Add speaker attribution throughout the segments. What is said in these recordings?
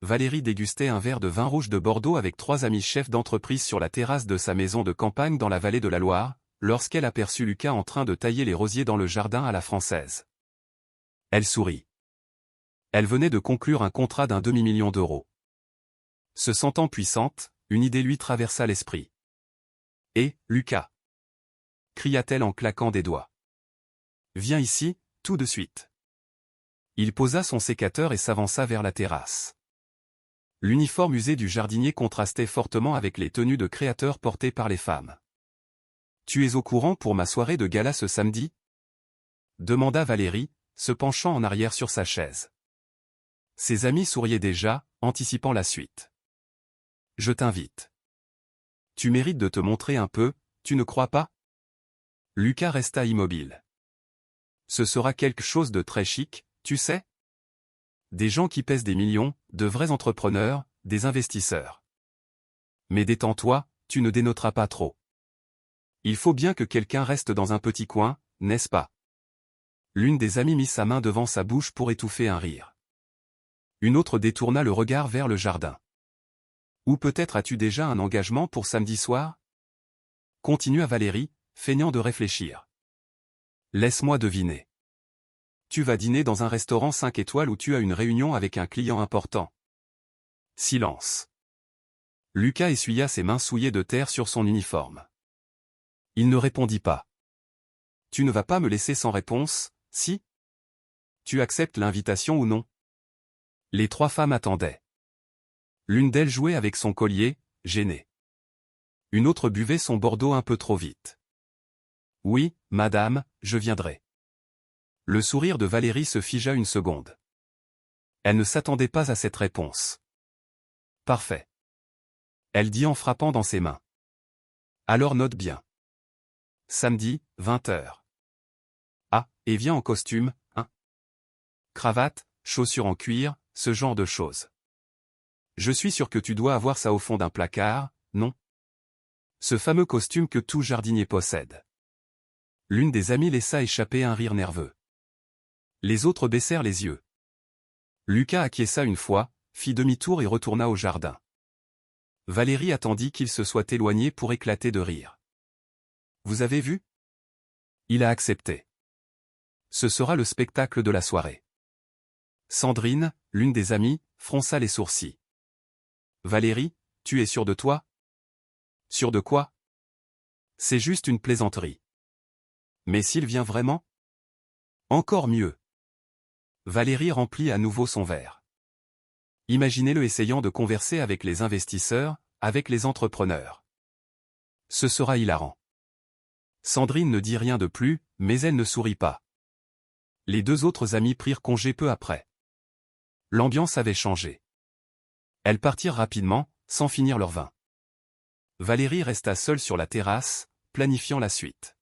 Speaker 1: Valérie dégustait un verre de vin rouge de Bordeaux avec 3 amis chefs d'entreprise sur la terrasse de sa maison de campagne dans la vallée de la Loire, lorsqu'elle aperçut Lucas en train de tailler les rosiers dans le jardin à la française. Elle sourit. Elle venait de conclure un contrat d'un demi-million d'euros. Se sentant puissante, une idée lui traversa l'esprit. « Hé, Lucas !» cria-t-elle en claquant des doigts. « Viens ici, tout de suite. » Il posa son sécateur et s'avança vers la terrasse. L'uniforme usé du jardinier contrastait fortement avec les tenues de créateurs portées par les femmes. « Tu es au courant pour ma soirée de gala ce samedi ?» demanda Valérie, se penchant en arrière sur sa chaise. Ses amis souriaient déjà, anticipant la suite. « Je t'invite. Tu mérites de te montrer un peu, tu ne crois pas ?» Lucas resta immobile. « Ce sera quelque chose de très chic, tu sais ? Des gens qui pèsent des millions, de vrais entrepreneurs, des investisseurs. Mais détends-toi, tu ne dénoteras pas trop. Il faut bien que quelqu'un reste dans un petit coin, n'est-ce pas ?» L'une des amies mit sa main devant sa bouche pour étouffer un rire. Une autre détourna le regard vers le jardin. « Ou peut-être as-tu déjà un engagement pour samedi soir ?» Continua Valérie, feignant de réfléchir. « Laisse-moi deviner. Tu vas dîner dans un restaurant 5 étoiles où tu as une réunion avec un client important. » Silence. Lucas essuya ses mains souillées de terre sur son uniforme. Il ne répondit pas. « Tu ne vas pas me laisser sans réponse, si ? Tu acceptes l'invitation ou non ?» Les 3 femmes attendaient. L'une d'elles jouait avec son collier, gênée. Une autre buvait son Bordeaux un peu trop vite. « Oui, madame, je viendrai. » Le sourire de Valérie se figea une seconde. Elle ne s'attendait pas à cette réponse. « Parfait. » Elle dit en frappant dans ses mains. « Alors note bien. Samedi, 20h. Ah, et viens en costume, hein ? Cravate, chaussures en cuir, ce genre de choses. Je suis sûr que tu dois avoir ça au fond d'un placard, non ? Ce fameux costume que tout jardinier possède. » L'une des amies laissa échapper un rire nerveux. Les autres baissèrent les yeux. Lucas acquiesça une fois, fit demi-tour et retourna au jardin. Valérie attendit qu'il se soit éloigné pour éclater de rire. « Vous avez vu ? Il a accepté. Ce sera le spectacle de la soirée. » Sandrine, l'une des amies, fronça les sourcils. « Valérie, tu es sûre de toi ? » ?»« Sûre de quoi ? C'est juste une plaisanterie. » »« Mais s'il vient vraiment ? » ?»« Encore mieux. » Valérie remplit à nouveau son verre. Imaginez-le essayant de converser avec les investisseurs, avec les entrepreneurs. Ce sera hilarant. Sandrine ne dit rien de plus, mais elle ne sourit pas. Les 2 autres amis prirent congé peu après. L'ambiance avait changé. Elles partirent rapidement, sans finir leur vin. Valérie resta seule sur la terrasse, planifiant la suite.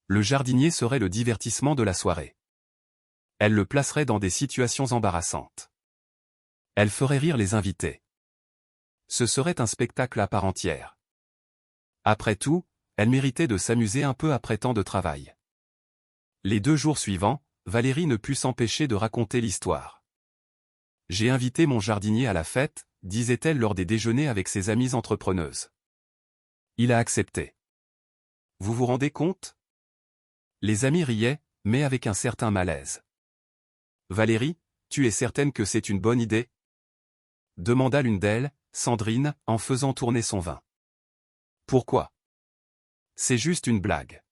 Speaker 1: Le jardinier serait le divertissement de la soirée. Elle le placerait dans des situations embarrassantes. Elle ferait rire les invités. Ce serait un spectacle à part entière. Après tout, elle méritait de s'amuser un peu après tant de travail. Les 2 jours suivants, Valérie ne put s'empêcher de raconter l'histoire. « J'ai invité mon jardinier à la fête, » disait-elle lors des déjeuners avec ses amies entrepreneuses. « Il a accepté. Vous vous rendez compte ? » Les amis riaient, mais avec un certain malaise. « Valérie, tu es certaine que c'est une bonne idée ? » demanda l'une d'elles, Sandrine, en faisant tourner son vin. « Pourquoi ? C'est juste une blague. »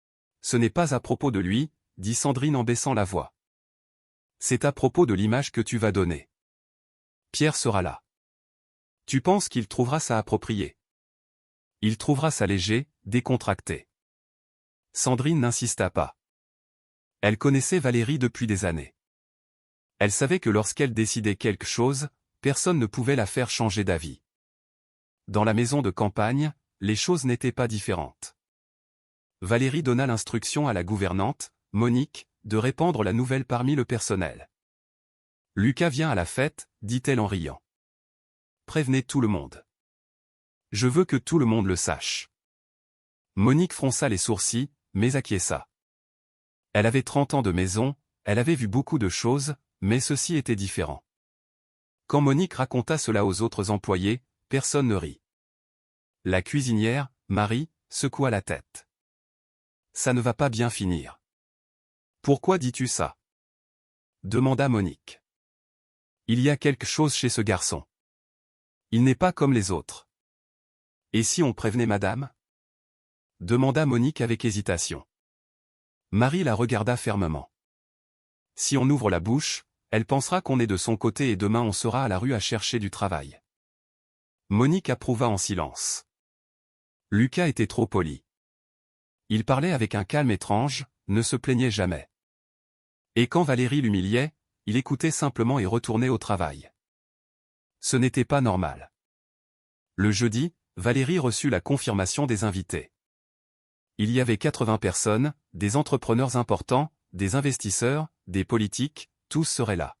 Speaker 1: « Ce n'est pas à propos de lui, » dit Sandrine en baissant la voix. « C'est à propos de l'image que tu vas donner. Pierre sera là. Tu penses qu'il trouvera ça approprié ? Il trouvera ça léger, décontracté. » Sandrine n'insista pas. Elle connaissait Valérie depuis des années. Elle savait que lorsqu'elle décidait quelque chose, personne ne pouvait la faire changer d'avis. Dans la maison de campagne, les choses n'étaient pas différentes. Valérie donna l'instruction à la gouvernante, Monique, de répandre la nouvelle parmi le personnel. « Lucas vient à la fête, » dit-elle en riant. « Prévenez tout le monde. Je veux que tout le monde le sache. » Monique fronça les sourcils, mais acquiesça. Elle avait 30 ans de maison, elle avait vu beaucoup de choses, mais ceci était différent. Quand Monique raconta cela aux autres employés, personne ne rit. La cuisinière, Marie, secoua la tête. Ça ne va pas bien finir. Pourquoi dis-tu ça? Demanda Monique. Il y a quelque chose chez ce garçon. Il n'est pas comme les autres. Et si on prévenait madame? Demanda Monique avec hésitation. Marie la regarda fermement. Si on ouvre la bouche, elle pensera qu'on est de son côté et demain on sera à la rue à chercher du travail. Monique approuva en silence. Lucas était trop poli. Il parlait avec un calme étrange, ne se plaignait jamais. Et quand Valérie l'humiliait, il écoutait simplement et retournait au travail. Ce n'était pas normal. Le jeudi, Valérie reçut la confirmation des invités. Il y avait 80 personnes, des entrepreneurs importants, des investisseurs, des politiques, tous seraient là.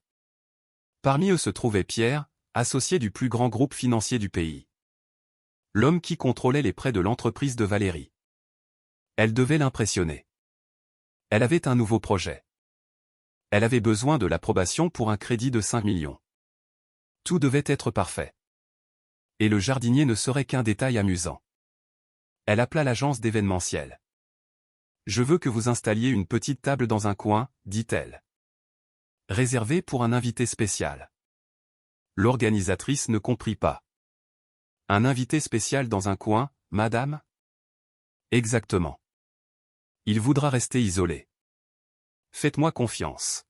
Speaker 1: Parmi eux se trouvait Pierre, associé du plus grand groupe financier du pays. L'homme qui contrôlait les prêts de l'entreprise de Valérie. Elle devait l'impressionner. Elle avait un nouveau projet. Elle avait besoin de l'approbation pour un crédit de 5 millions. Tout devait être parfait. Et le jardinier ne serait qu'un détail amusant. Elle appela l'agence d'événementiel. « Je veux que vous installiez une petite table dans un coin, dit-elle. Réservée pour un invité spécial. » L'organisatrice ne comprit pas. « Un invité spécial dans un coin, madame ?» Exactement. Il voudra rester isolé. Faites-moi confiance.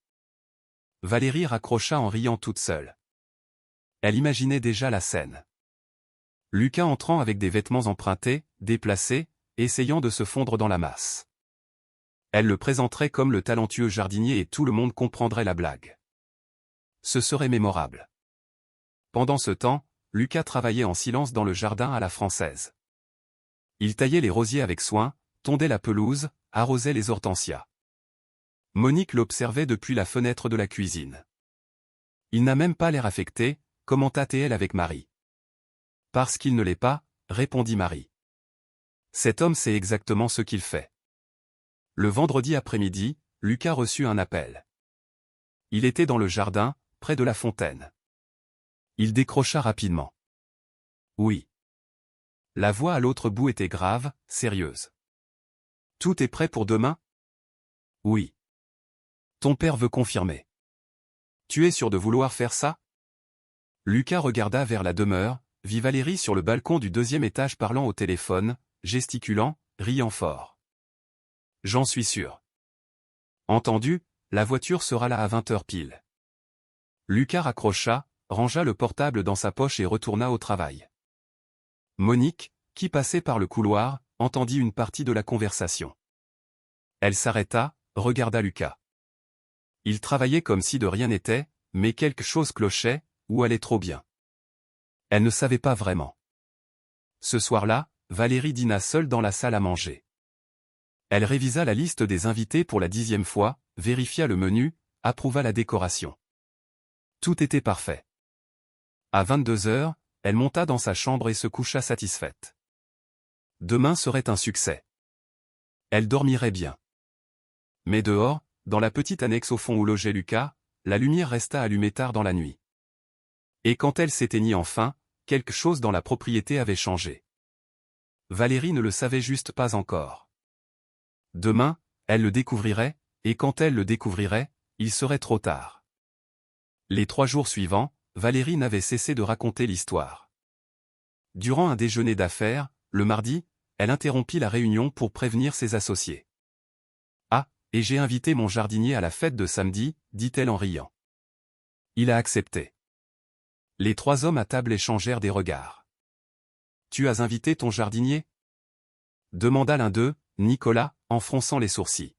Speaker 1: Valérie raccrocha en riant toute seule. Elle imaginait déjà la scène. Lucas entrant avec des vêtements empruntés, déplacés, essayant de se fondre dans la masse. Elle le présenterait comme le talentueux jardinier et tout le monde comprendrait la blague. Ce serait mémorable. Pendant ce temps, Lucas travaillait en silence dans le jardin à la française. Il taillait les rosiers avec soin, tondait la pelouse, arrosait les hortensias. Monique l'observait depuis la fenêtre de la cuisine. Il n'a même pas l'air affecté, commenta-t-elle avec Marie. Parce qu'il ne l'est pas, répondit Marie. Cet homme sait exactement ce qu'il fait. Le vendredi après-midi, Lucas reçut un appel. Il était dans le jardin, près de la fontaine. Il décrocha rapidement. Oui. La voix à l'autre bout était grave, sérieuse. Tout est prêt pour demain? Oui. Ton père veut confirmer. Tu es sûr de vouloir faire ça? Lucas regarda vers la demeure, vit Valérie sur le balcon du 2e étage parlant au téléphone, gesticulant, riant fort. J'en suis sûr. Entendu, la voiture sera là à 20h pile. Lucas raccrocha, rangea le portable dans sa poche et retourna au travail. Monique, qui passait par le couloir, entendit une partie de la conversation. Elle s'arrêta, regarda Lucas. Il travaillait comme si de rien n'était, mais quelque chose clochait, ou allait trop bien. Elle ne savait pas vraiment. Ce soir-là, Valérie dîna seule dans la salle à manger. Elle révisa la liste des invités pour la 10e fois, vérifia le menu, approuva la décoration. Tout était parfait. À 22h, elle monta dans sa chambre et se coucha satisfaite. Demain serait un succès. Elle dormirait bien. Mais dehors, dans la petite annexe au fond où logeait Lucas, la lumière resta allumée tard dans la nuit. Et quand elle s'éteignit enfin, quelque chose dans la propriété avait changé. Valérie ne le savait juste pas encore. Demain, elle le découvrirait, et quand elle le découvrirait, il serait trop tard. Les 3 jours suivants, Valérie n'avait cessé de raconter l'histoire. Durant un déjeuner d'affaires, le mardi, elle interrompit la réunion pour prévenir ses associés. « Ah, et j'ai invité mon jardinier à la fête de samedi, » dit-elle en riant. Il a accepté. Les 3 hommes à table échangèrent des regards. « Tu as invité ton jardinier ?» demanda l'un d'eux, Nicolas, en fronçant les sourcils.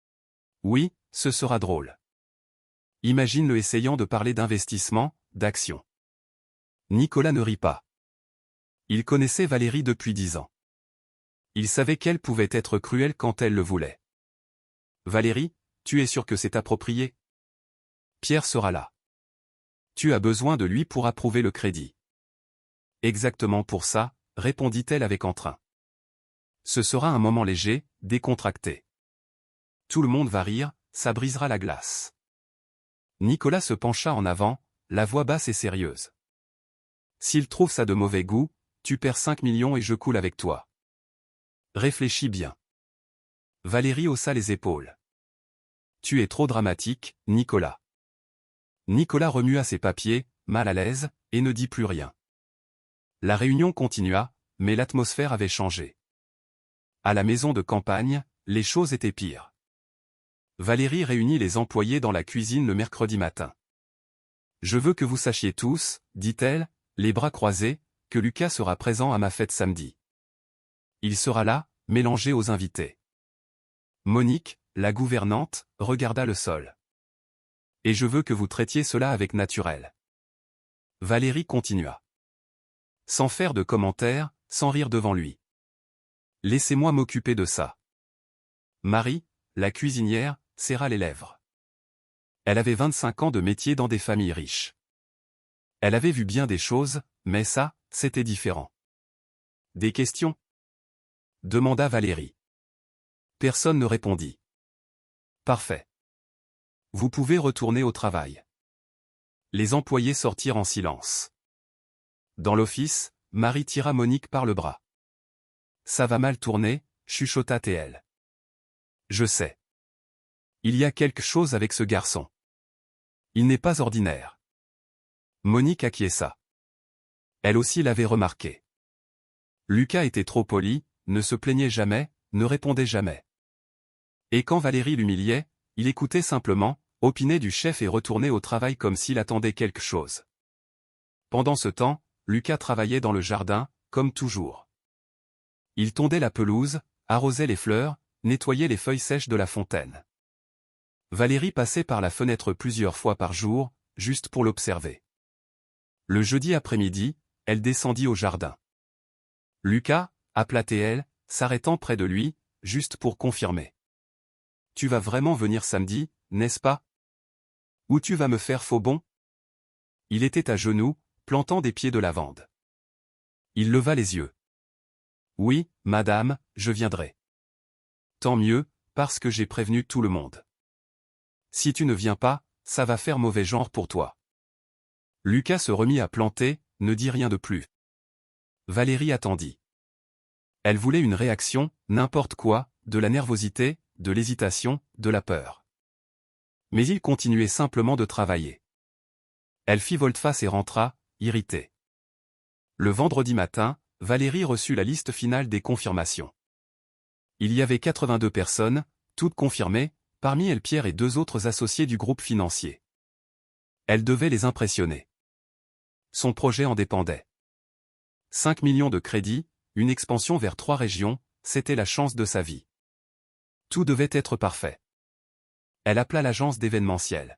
Speaker 1: « Oui, ce sera drôle. Imagine-le essayant de parler d'investissement, d'action. » Nicolas ne rit pas. Il connaissait Valérie depuis 10 ans. Il savait qu'elle pouvait être cruelle quand elle le voulait. « Valérie, tu es sûre que c'est approprié? Pierre sera là. Tu as besoin de lui pour approuver le crédit. » Exactement pour ça, répondit-elle avec entrain. Ce sera un moment léger, décontracté. Tout le monde va rire, ça brisera la glace. Nicolas se pencha en avant, la voix basse et sérieuse. S'il trouve ça de mauvais goût, tu perds 5 millions et je coule avec toi. Réfléchis bien. Valérie haussa les épaules. Tu es trop dramatique, Nicolas. Nicolas remua ses papiers, mal à l'aise, et ne dit plus rien. La réunion continua, mais l'atmosphère avait changé. À la maison de campagne, les choses étaient pires. Valérie réunit les employés dans la cuisine le mercredi matin. Je veux que vous sachiez tous, dit-elle, les bras croisés, que Lucas sera présent à ma fête samedi. Il sera là, mélangé aux invités. Monique, la gouvernante, regarda le sol. Et je veux que vous traitiez cela avec naturel. Valérie continua. Sans faire de commentaires, sans rire devant lui. Laissez-moi m'occuper de ça. Marie, la cuisinière, serra les lèvres. Elle avait 25 ans de métier dans des familles riches. Elle avait vu bien des choses, mais ça, c'était différent. Des questions ? Demanda Valérie. Personne ne répondit. Parfait. Vous pouvez retourner au travail. Les employés sortirent en silence. Dans l'office, Marie tira Monique par le bras. Ça va mal tourner, chuchota-t-elle. Je sais. Il y a quelque chose avec ce garçon. Il n'est pas ordinaire. Monique acquiesça. Elle aussi l'avait remarqué. Lucas était trop poli, ne se plaignait jamais, ne répondait jamais. Et quand Valérie l'humiliait, il écoutait simplement, opinait du chef et retournait au travail comme s'il attendait quelque chose. Pendant ce temps, Lucas travaillait dans le jardin, comme toujours. Il tondait la pelouse, arrosait les fleurs, nettoyait les feuilles sèches de la fontaine. Valérie passait par la fenêtre plusieurs fois par jour, juste pour l'observer. Le jeudi après-midi, elle descendit au jardin. Lucas, appela-t-elle, s'arrêtant près de lui, juste pour confirmer. Tu vas vraiment venir samedi, n'est-ce pas? Ou tu vas me faire faux bon? Il était à genoux, plantant des pieds de lavande. Il leva les yeux. Oui, madame, je viendrai. Tant mieux, parce que j'ai prévenu tout le monde. Si tu ne viens pas, ça va faire mauvais genre pour toi. Lucas se remit à planter, ne dit rien de plus. Valérie attendit. Elle voulait une réaction, n'importe quoi, de la nervosité, de l'hésitation, de la peur. Mais il continuait simplement de travailler. Elle fit volte-face et rentra, irritée. Le vendredi matin, Valérie reçut la liste finale des confirmations. Il y avait 82 personnes, toutes confirmées, parmi elles Pierre et 2 autres associés du groupe financier. Elle devait les impressionner. Son projet en dépendait. 5 millions de crédits, une expansion vers 3 régions, c'était la chance de sa vie. Tout devait être parfait. Elle appela l'agence d'événementiel.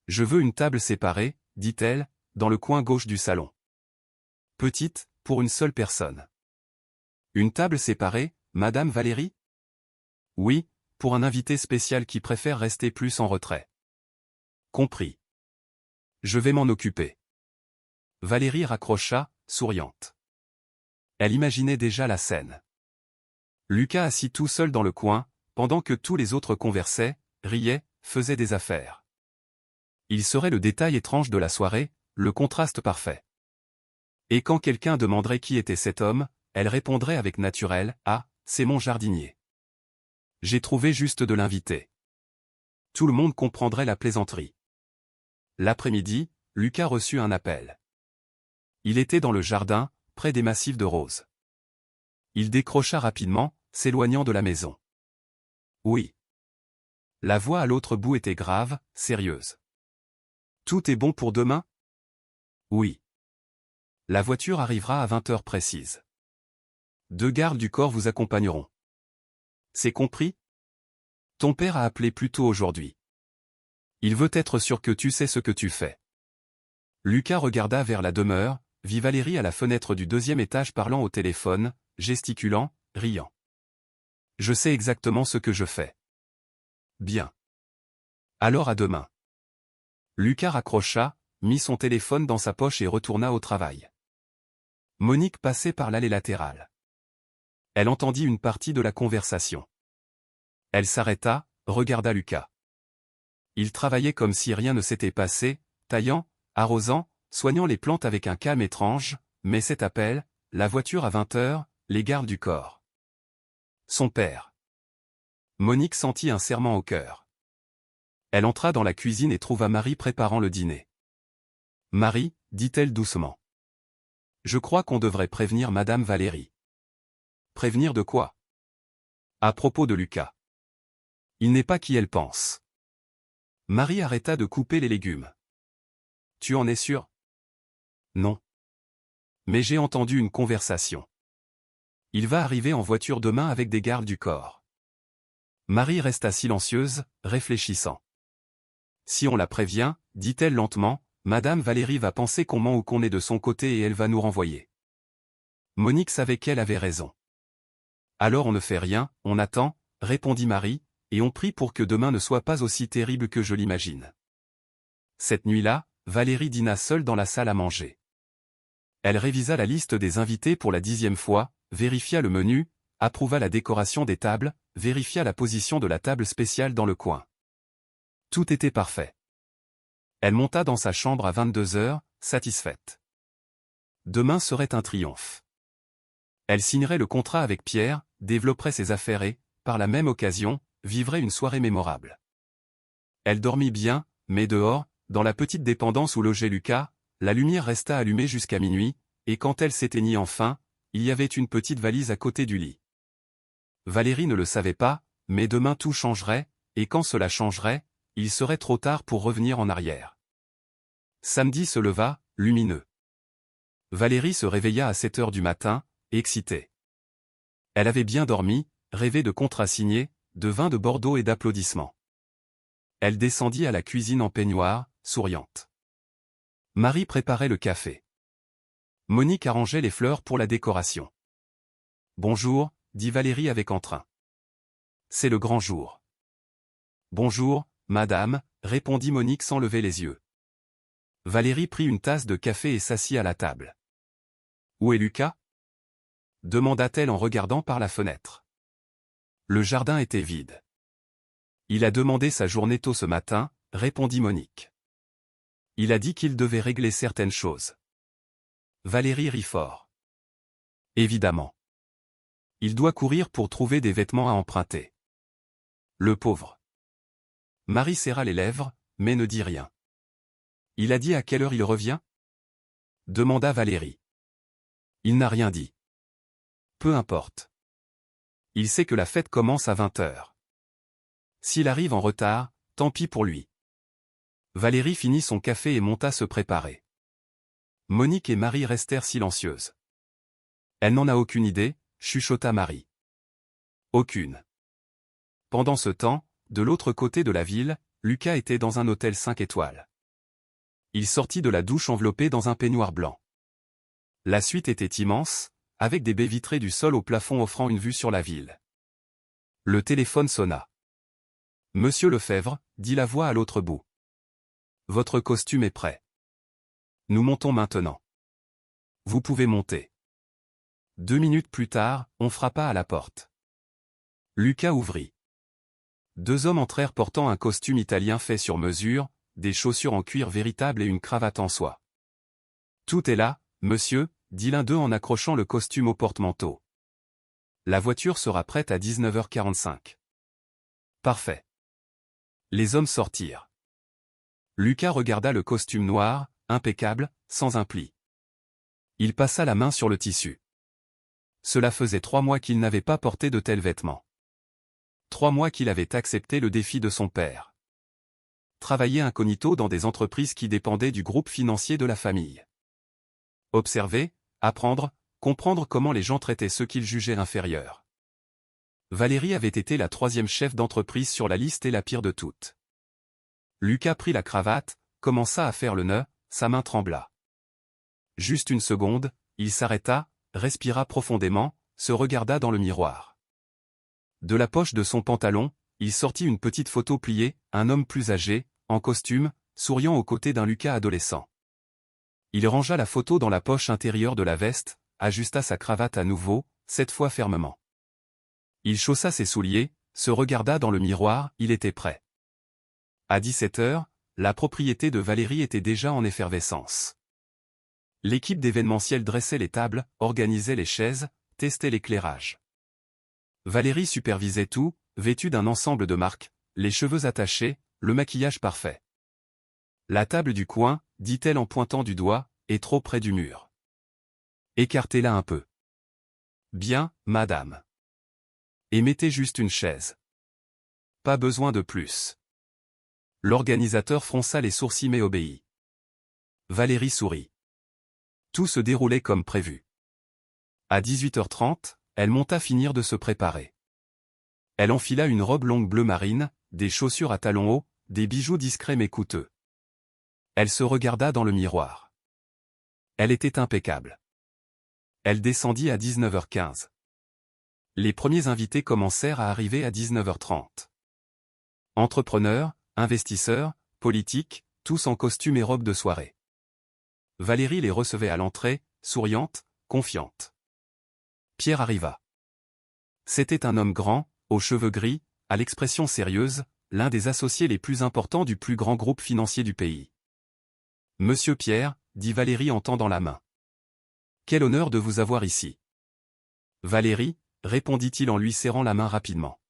Speaker 1: Je veux une table séparée, dit-elle, dans le coin gauche du salon. Petite, pour une seule personne. Une table séparée, Madame Valérie? Oui, pour un invité spécial qui préfère rester plus en retrait. Compris. Je vais m'en occuper. Valérie raccrocha, souriante. Elle imaginait déjà la scène. Lucas assis tout seul dans le coin, pendant que tous les autres conversaient, riaient, faisaient des affaires. Il serait le détail étrange de la soirée, le contraste parfait. Et quand quelqu'un demanderait qui était cet homme, elle répondrait avec naturel, « Ah, c'est mon jardinier. J'ai trouvé juste de l'inviter. » Tout le monde comprendrait la plaisanterie. L'après-midi, Lucas reçut un appel. Il était dans le jardin, près des massifs de roses. Il décrocha rapidement, s'éloignant de la maison. Oui. La voix à l'autre bout était grave, sérieuse. Tout est bon pour demain? Oui. La voiture arrivera à 20 heures précises. 2 gardes du corps vous accompagneront. C'est compris? Ton père a appelé plus tôt aujourd'hui. Il veut être sûr que tu sais ce que tu fais. Lucas regarda vers la demeure, vit Valérie à la fenêtre du 2e étage parlant au téléphone, gesticulant, riant. Je sais exactement ce que je fais. Bien. Alors à demain. Lucas raccrocha, mit son téléphone dans sa poche et retourna au travail. Monique passait par l'allée latérale. Elle entendit une partie de la conversation. Elle s'arrêta, regarda Lucas. Il travaillait comme si rien ne s'était passé, taillant, arrosant, soignant les plantes avec un calme étrange, mais cet appel, la voiture à 20 heures, les gardes du corps. Son père. Monique sentit un serrement au cœur. Elle entra dans la cuisine et trouva Marie préparant le dîner. « Marie, dit-elle doucement. Je crois qu'on devrait prévenir Madame Valérie. » Prévenir de quoi? À propos de Lucas. Il n'est pas qui elle pense. Marie arrêta de couper les légumes. Tu en es sûr? Non. Mais j'ai entendu une conversation. Il va arriver en voiture demain avec des gardes du corps. Marie resta silencieuse, réfléchissant. Si on la prévient, dit-elle lentement, Madame Valérie va penser qu'on ment ou qu'on est de son côté et elle va nous renvoyer. Monique savait qu'elle avait raison. Alors on ne fait rien, on attend, répondit Marie, et on prie pour que demain ne soit pas aussi terrible que je l'imagine. Cette nuit-là, Valérie dîna seule dans la salle à manger. Elle révisa la liste des invités pour la 10e fois, vérifia le menu, approuva la décoration des tables, vérifia la position de la table spéciale dans le coin. Tout était parfait. Elle monta dans sa chambre à 22 heures, satisfaite. Demain serait un triomphe. Elle signerait le contrat avec Pierre, développerait ses affaires et, par la même occasion, vivrait une soirée mémorable. Elle dormit bien, mais dehors, dans la petite dépendance où logeait Lucas, la lumière resta allumée jusqu'à minuit, et quand elle s'éteignit enfin, il y avait une petite valise à côté du lit. Valérie ne le savait pas, mais demain tout changerait, et quand cela changerait, il serait trop tard pour revenir en arrière. Samedi se leva, lumineux. Valérie se réveilla à 7 heures du matin, excitée. Elle avait bien dormi, rêvé de contrats signés, de vin de Bordeaux et d'applaudissements. Elle descendit à la cuisine en peignoir, souriante. Marie préparait le café. Monique arrangeait les fleurs pour la décoration. « Bonjour », dit Valérie avec entrain. « C'est le grand jour. »« Bonjour, madame », répondit Monique sans lever les yeux. Valérie prit une tasse de café et s'assit à la table. « Où est Lucas » demanda-t-elle en regardant par la fenêtre. Le jardin était vide. « Il a demandé sa journée tôt ce matin », répondit Monique. « Il a dit qu'il devait régler certaines choses. » Valérie rit fort. « Évidemment. Il doit courir pour trouver des vêtements à emprunter. Le pauvre. » Marie serra les lèvres, mais ne dit rien. « Il a dit à quelle heure il revient » demanda Valérie. « Il n'a rien dit. » Peu importe. Il sait que la fête commence à 20 heures. S'il arrive en retard, tant pis pour lui. Valérie finit son café et monta se préparer. Monique et Marie restèrent silencieuses. Elle n'en a aucune idée, chuchota Marie. Aucune. Pendant ce temps, de l'autre côté de la ville, Lucas était dans un hôtel 5 étoiles. Il sortit de la douche enveloppé dans un peignoir blanc. La suite était immense, avec des baies vitrées du sol au plafond offrant une vue sur la ville. Le téléphone sonna. « Monsieur Lefebvre, » dit la voix à l'autre bout. « Votre costume est prêt. Nous montons maintenant. Vous pouvez monter. » 2 minutes plus tard, on frappa à la porte. Lucas ouvrit. 2 hommes entrèrent portant un costume italien fait sur mesure, des chaussures en cuir véritable et une cravate en soie. « Tout est là, monsieur », dit l'un d'eux en accrochant le costume au porte-manteau. « La voiture sera prête à 19h45. » Parfait. Les hommes sortirent. Lucas regarda le costume noir, impeccable, sans un pli. Il passa la main sur le tissu. Cela faisait 3 mois qu'il n'avait pas porté de tels vêtements. 3 mois qu'il avait accepté le défi de son père. Travailler incognito dans des entreprises qui dépendaient du groupe financier de la famille. Observer, apprendre, comprendre comment les gens traitaient ceux qu'ils jugeaient inférieurs. Valérie avait été la 3e chef d'entreprise sur la liste et la pire de toutes. Lucas prit la cravate, commença à faire le nœud, sa main trembla. Juste une seconde, il s'arrêta, respira profondément, se regarda dans le miroir. De la poche de son pantalon, il sortit une petite photo pliée, un homme plus âgé, en costume, souriant aux côtés d'un Lucas adolescent. Il rangea la photo dans la poche intérieure de la veste, ajusta sa cravate à nouveau, cette fois fermement. Il chaussa ses souliers, se regarda dans le miroir, il était prêt. À 17 heures, la propriété de Valérie était déjà en effervescence. L'équipe d'événementiel dressait les tables, organisait les chaises, testait l'éclairage. Valérie supervisait tout, vêtue d'un ensemble de marques, les cheveux attachés, le maquillage parfait. La table du coin, dit-elle en pointant du doigt, est trop près du mur. Écartez-la un peu. Bien, madame. Et mettez juste une chaise. Pas besoin de plus. L'organisateur fronça les sourcils mais obéit. Valérie sourit. Tout se déroulait comme prévu. À 18h30, elle monta finir de se préparer. Elle enfila une robe longue bleu marine, des chaussures à talons hauts, des bijoux discrets mais coûteux. Elle se regarda dans le miroir. Elle était impeccable. Elle descendit à 19h15. Les premiers invités commencèrent à arriver à 19h30. Entrepreneurs, investisseurs, politiques, tous en costume et robe de soirée. Valérie les recevait à l'entrée, souriante, confiante. Pierre arriva. C'était un homme grand, aux cheveux gris, à l'expression sérieuse, l'un des associés les plus importants du plus grand groupe financier du pays. « Monsieur Pierre », dit Valérie en tendant la main. « Quel honneur de vous avoir ici. » « Valérie », répondit-il en lui serrant la main rapidement.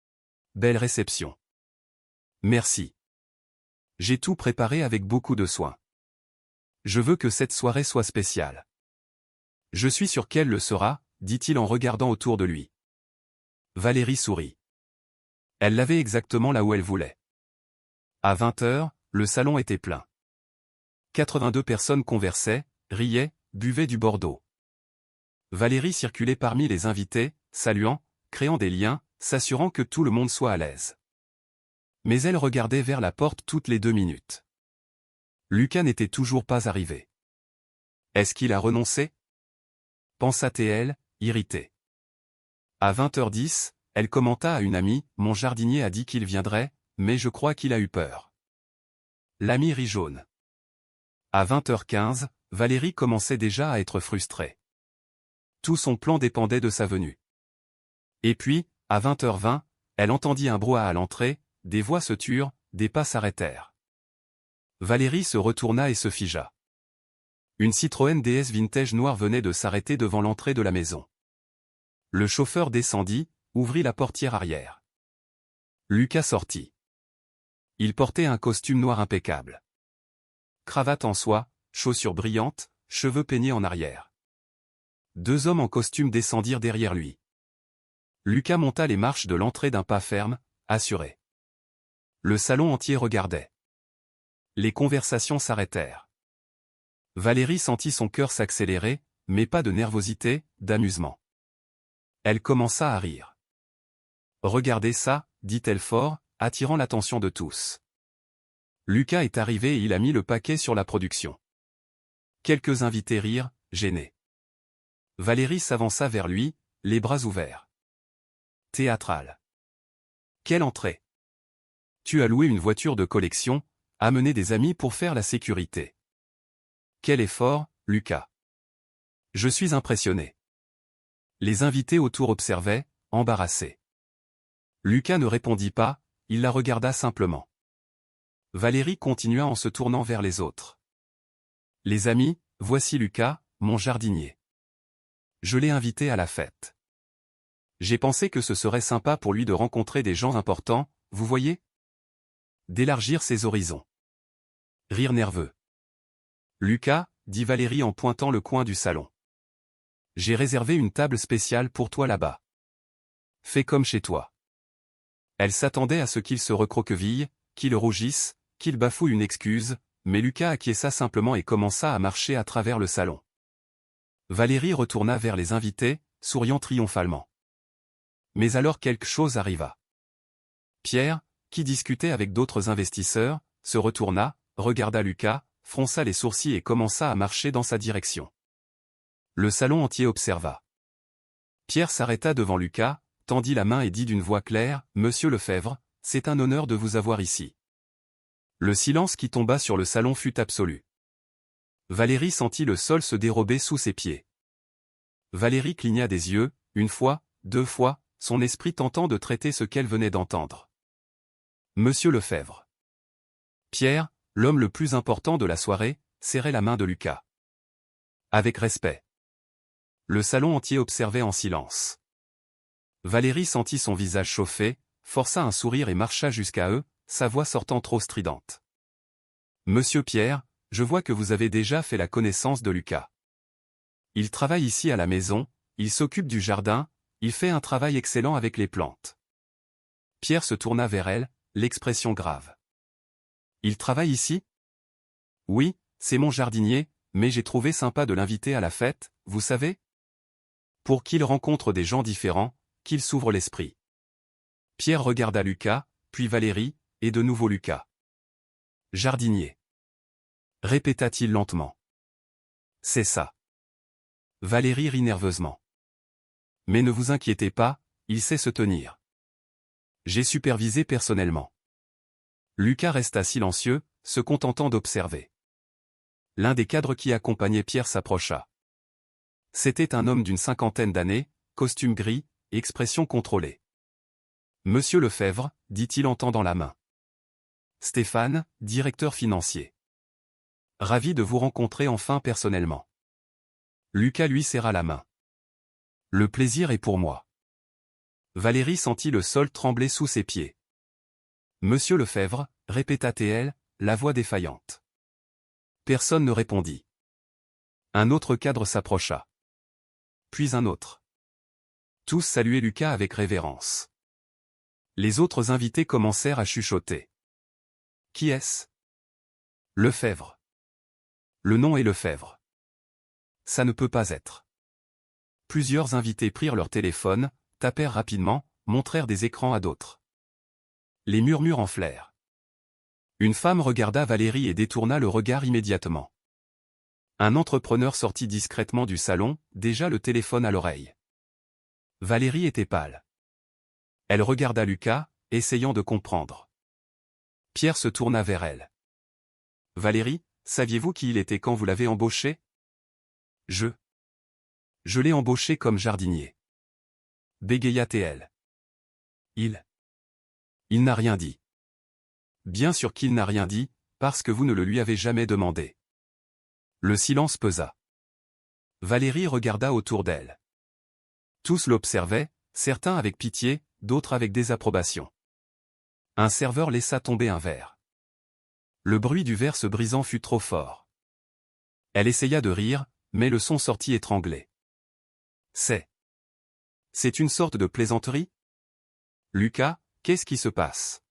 Speaker 1: « Belle réception. »« Merci. J'ai tout préparé avec beaucoup de soin. Je veux que cette soirée soit spéciale. »« Je suis sûr qu'elle le sera », dit-il en regardant autour de lui. Valérie sourit. Elle l'avait exactement là où elle voulait. À 20h, le salon était plein. 82 personnes conversaient, riaient, buvaient du Bordeaux. Valérie circulait parmi les invités, saluant, créant des liens, s'assurant que tout le monde soit à l'aise. Mais elle regardait vers la porte toutes les 2 minutes. Lucas n'était toujours pas arrivé. Est-ce qu'il a renoncé? Pensa-t-elle, irritée. À 20h10, elle commenta à une amie, mon jardinier a dit qu'il viendrait, mais je crois qu'il a eu peur. L'amie rit jaune. À 20h15, Valérie commençait déjà à être frustrée. Tout son plan dépendait de sa venue. Et puis, à 20h20, elle entendit un brouhaha à l'entrée, des voix se turent, des pas s'arrêtèrent. Valérie se retourna et se figea. Une Citroën DS vintage noire venait de s'arrêter devant l'entrée de la maison. Le chauffeur descendit, ouvrit la portière arrière. Lucas sortit. Il portait un costume noir impeccable. Cravate en soie, chaussures brillantes, cheveux peignés en arrière. 2 hommes en costume descendirent derrière lui. Lucas monta les marches de l'entrée d'un pas ferme, assuré. Le salon entier regardait. Les conversations s'arrêtèrent. Valérie sentit son cœur s'accélérer, mais pas de nervosité, d'amusement. Elle commença à rire. « Regardez ça », dit-elle fort, attirant l'attention de tous. Lucas est arrivé et il a mis le paquet sur la production. Quelques invités rirent, gênés. Valérie s'avança vers lui, les bras ouverts. Théâtrale. Quelle entrée! Tu as loué une voiture de collection, amené des amis pour faire la sécurité. Quel effort, Lucas! Je suis impressionné. Les invités autour observaient, embarrassés. Lucas ne répondit pas, il la regarda simplement. Valérie continua en se tournant vers les autres. Les amis, voici Lucas, mon jardinier. Je l'ai invité à la fête. J'ai pensé que ce serait sympa pour lui de rencontrer des gens importants, vous voyez? D'élargir ses horizons. Rire nerveux. Lucas, dit Valérie en pointant le coin du salon. J'ai réservé une table spéciale pour toi là-bas. Fais comme chez toi. Elle s'attendait à ce qu'il se recroqueville, qu'il rougisse, qu'il bafouille une excuse, mais Lucas acquiesça simplement et commença à marcher à travers le salon. Valérie retourna vers les invités, souriant triomphalement. Mais alors quelque chose arriva. Pierre, qui discutait avec d'autres investisseurs, se retourna, regarda Lucas, fronça les sourcils et commença à marcher dans sa direction. Le salon entier observa. Pierre s'arrêta devant Lucas, tendit la main et dit d'une voix claire, « Monsieur Lefebvre, c'est un honneur de vous avoir ici. » Le silence qui tomba sur le salon fut absolu. Valérie sentit le sol se dérober sous ses pieds. Valérie cligna des yeux, une fois, 2 fois, son esprit tentant de traiter ce qu'elle venait d'entendre. « Monsieur Lefebvre. » Pierre, l'homme le plus important de la soirée, serrait la main de Lucas. Avec respect. Le salon entier observait en silence. Valérie sentit son visage chauffer, força un sourire et marcha jusqu'à eux, sa voix sortant trop stridente. « Monsieur Pierre, je vois que vous avez déjà fait la connaissance de Lucas. Il travaille ici à la maison, il s'occupe du jardin, il fait un travail excellent avec les plantes. » Pierre se tourna vers elle, l'expression grave. « Il travaille ici ? » ?»« Oui, c'est mon jardinier, mais j'ai trouvé sympa de l'inviter à la fête, vous savez ? Pour qu'il rencontre des gens différents, qu'il s'ouvre l'esprit. » Pierre regarda Lucas, puis Valérie, et de nouveau Lucas. « Jardinier. » répéta-t-il lentement. « C'est ça. » Valérie rit nerveusement. « Mais ne vous inquiétez pas, il sait se tenir. J'ai supervisé personnellement. » Lucas resta silencieux, se contentant d'observer. L'un des cadres qui accompagnait Pierre s'approcha. C'était un homme d'une cinquantaine d'années, costume gris, expression contrôlée. « Monsieur Lefebvre, dit-il en tendant la main. Stéphane, directeur financier. Ravi de vous rencontrer enfin personnellement. » Lucas lui serra la main. « Le plaisir est pour moi. » Valérie sentit le sol trembler sous ses pieds. « Monsieur Lefebvre, répéta-t-elle, la voix défaillante. Personne ne répondit. Un autre cadre s'approcha. Puis un autre. Tous saluaient Lucas avec révérence. Les autres invités commencèrent à chuchoter. « Qui est-ce ? » Lefebvre. Le nom est Lefebvre. Ça ne peut pas être. Plusieurs invités prirent leur téléphone, tapèrent rapidement, montrèrent des écrans à d'autres. Les murmures enflèrent. Une femme regarda Valérie et détourna le regard immédiatement. Un entrepreneur sortit discrètement du salon, déjà le téléphone à l'oreille. Valérie était pâle. Elle regarda Lucas, essayant de comprendre. Pierre se tourna vers elle. « Valérie, saviez-vous qui il était quand vous l'avez embauché ? » Je l'ai embauché comme jardinier. Bégaya-t-elle. Il n'a rien dit. Bien sûr qu'il n'a rien dit, parce que vous ne le lui avez jamais demandé. Le silence pesa. Valérie regarda autour d'elle. Tous l'observaient, certains avec pitié, d'autres avec désapprobation. Un serveur laissa tomber un verre. Le bruit du verre se brisant fut trop fort. Elle essaya de rire, mais le son sortit étranglé. C'est une sorte de plaisanterie ? Lucas, qu'est-ce qui se passe ?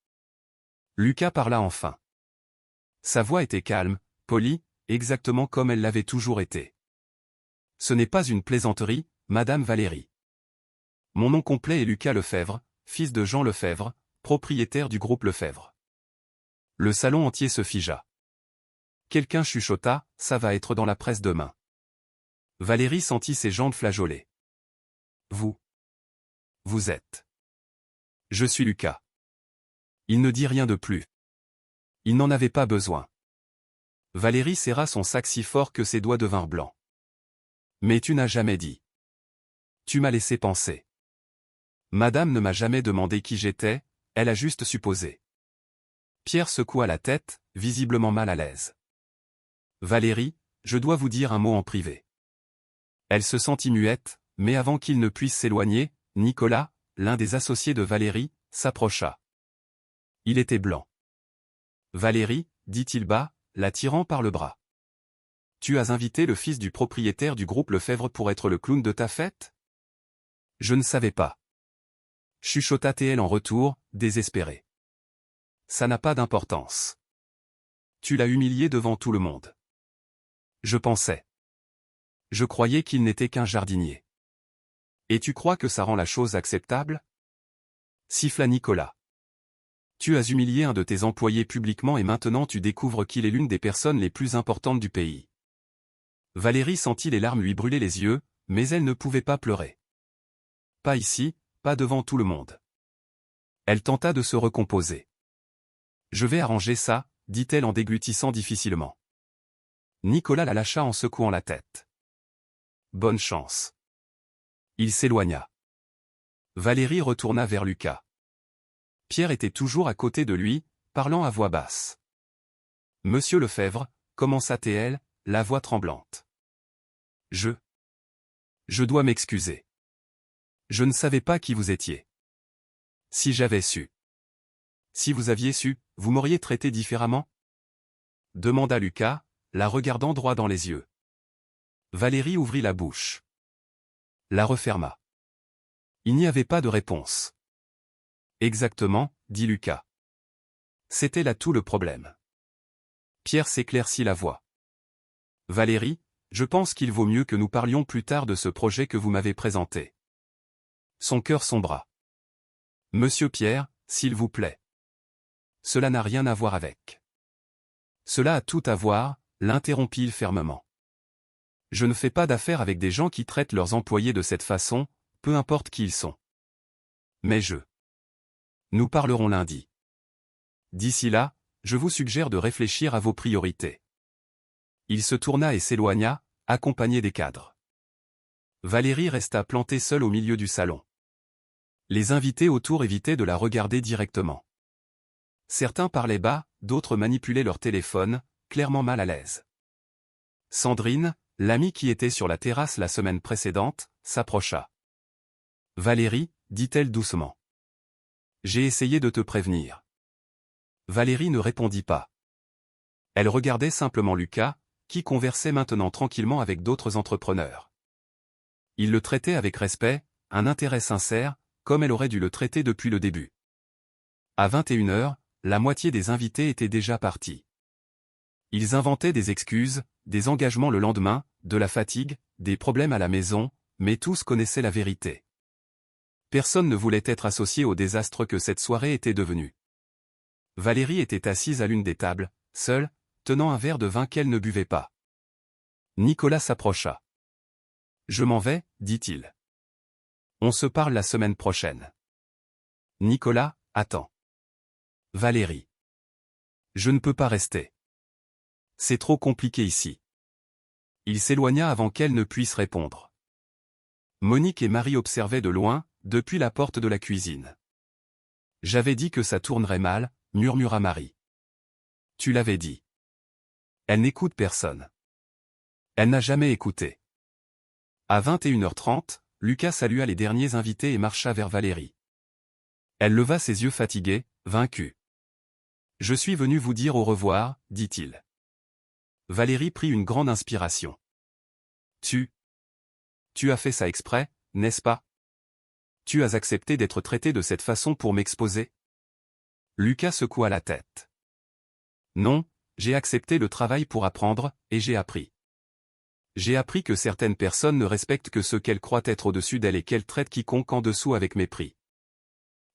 Speaker 1: Lucas parla enfin. Sa voix était calme, polie, exactement comme elle l'avait toujours été. Ce n'est pas une plaisanterie, Madame Valérie. Mon nom complet est Lucas Lefebvre, fils de Jean Lefebvre, propriétaire du groupe Lefebvre. Le salon entier se figea. Quelqu'un chuchota, ça va être dans la presse demain. Valérie sentit ses jambes flageoler. Vous êtes. Je suis Lucas. Il ne dit rien de plus. Il n'en avait pas besoin. Valérie serra son sac si fort que ses doigts devinrent blancs. Mais tu n'as jamais dit. Tu m'as laissé penser. Madame ne m'a jamais demandé qui j'étais, elle a juste supposé. Pierre secoua la tête, visiblement mal à l'aise. Valérie, je dois vous dire un mot en privé. Elle se sentit muette, mais avant qu'il ne puisse s'éloigner, Nicolas, l'un des associés de Valérie, s'approcha. Il était blanc. Valérie, dit-il bas, la tirant par le bras. Tu as invité le fils du propriétaire du groupe Lefebvre pour être le clown de ta fête ? Je ne savais pas. Chuchota-t-elle en retour, désespérée. Ça n'a pas d'importance. Tu l'as humilié devant tout le monde. Je pensais. Je croyais qu'il n'était qu'un jardinier. Et tu crois que ça rend la chose acceptable ? Siffla Nicolas. Tu as humilié un de tes employés publiquement et maintenant tu découvres qu'il est l'une des personnes les plus importantes du pays. Valérie sentit les larmes lui brûler les yeux, mais elle ne pouvait pas pleurer. Pas ici, pas devant tout le monde. Elle tenta de se recomposer. Je vais arranger ça, dit-elle en déglutissant difficilement. Nicolas la lâcha en secouant la tête. Bonne chance. Il s'éloigna. Valérie retourna vers Lucas. Pierre était toujours à côté de lui, parlant à voix basse. Monsieur Lefebvre, commença-t-elle, la voix tremblante. Je dois m'excuser. Je ne savais pas qui vous étiez. Si j'avais su. Si vous aviez su, vous m'auriez traité différemment? Demanda Lucas, la regardant droit dans les yeux. Valérie ouvrit la bouche. La referma. Il n'y avait pas de réponse. Exactement, dit Lucas. C'était là tout le problème. Pierre s'éclaircit la voix. Valérie, je pense qu'il vaut mieux que nous parlions plus tard de ce projet que vous m'avez présenté. Son cœur sombra. Monsieur Pierre, s'il vous plaît. Cela n'a rien à voir avec. Cela a tout à voir, l'interrompit-il fermement. Je ne fais pas d'affaires avec des gens qui traitent leurs employés de cette façon, peu importe qui ils sont. Mais Nous parlerons lundi. D'ici là, je vous suggère de réfléchir à vos priorités. Il se tourna et s'éloigna, accompagné des cadres. Valérie resta plantée seule au milieu du salon. Les invités autour évitaient de la regarder directement. Certains parlaient bas, d'autres manipulaient leur téléphone, clairement mal à l'aise. Sandrine, l'amie qui était sur la terrasse la semaine précédente, s'approcha. « Valérie, dit-elle doucement. J'ai essayé de te prévenir. » Valérie ne répondit pas. Elle regardait simplement Lucas, qui conversait maintenant tranquillement avec d'autres entrepreneurs. Il le traitait avec respect, un intérêt sincère, comme elle aurait dû le traiter depuis le début. À 21h, la moitié des invités étaient déjà partis. Ils inventaient des excuses, des engagements le lendemain, de la fatigue, des problèmes à la maison, mais tous connaissaient la vérité. Personne ne voulait être associé au désastre que cette soirée était devenue. Valérie était assise à l'une des tables, seule, tenant un verre de vin qu'elle ne buvait pas. Nicolas s'approcha. « Je m'en vais, dit-il. On se parle la semaine prochaine. » Nicolas, attends. Valérie. Je ne peux pas rester. C'est trop compliqué ici. Il s'éloigna avant qu'elle ne puisse répondre. Monique et Marie observaient de loin, depuis la porte de la cuisine. J'avais dit que ça tournerait mal, murmura Marie. Tu l'avais dit. Elle n'écoute personne. Elle n'a jamais écouté. À 21h30, Lucas salua les derniers invités et marcha vers Valérie. Elle leva ses yeux fatigués, vaincue. Je suis venu vous dire au revoir, dit-il. Valérie prit une grande inspiration. Tu as fait ça exprès, n'est-ce pas? Tu as accepté d'être traité de cette façon pour m'exposer? Lucas secoua la tête. Non, j'ai accepté le travail pour apprendre, et j'ai appris. J'ai appris que certaines personnes ne respectent que ceux qu'elles croient être au-dessus d'elles et qu'elles traitent quiconque en dessous avec mépris.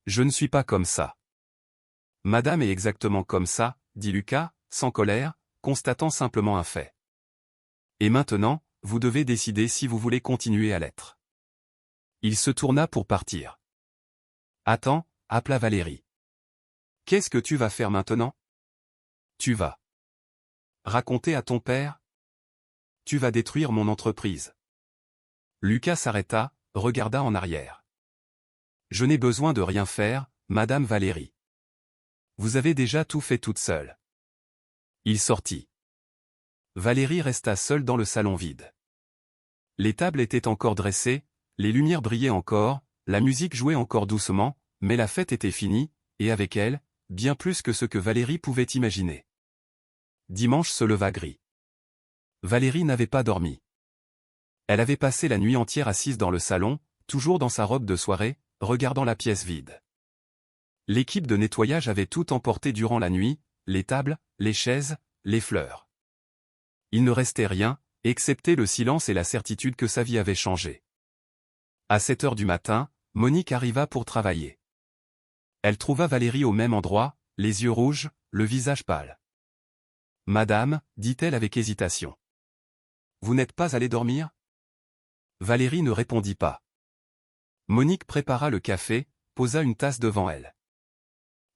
Speaker 1: Je ne suis pas comme ça. Madame est exactement comme ça, dit Lucas, sans colère, constatant simplement un fait. Et maintenant, vous devez décider si vous voulez continuer à l'être. Il se tourna pour partir. Attends, appela Valérie. Qu'est-ce que tu vas faire maintenant? Tu vas raconter à ton père? Tu vas détruire mon entreprise. Lucas s'arrêta, regarda en arrière. Je n'ai besoin de rien faire, Madame Valérie. Vous avez déjà tout fait toute seule. Il sortit. Valérie resta seule dans le salon vide. Les tables étaient encore dressées, les lumières brillaient encore, la musique jouait encore doucement, mais la fête était finie, et avec elle, bien plus que ce que Valérie pouvait imaginer. Dimanche se leva gris. Valérie n'avait pas dormi. Elle avait passé la nuit entière assise dans le salon, toujours dans sa robe de soirée, regardant la pièce vide. L'équipe de nettoyage avait tout emporté durant la nuit, les tables, les chaises, les fleurs. Il ne restait rien, excepté le silence et la certitude que sa vie avait changé. À 7h du matin, Monique arriva pour travailler. Elle trouva Valérie au même endroit, les yeux rouges, le visage pâle. « Madame, dit-elle avec hésitation. Vous n'êtes pas allée dormir? » Valérie ne répondit pas. Monique prépara le café, posa une tasse devant elle.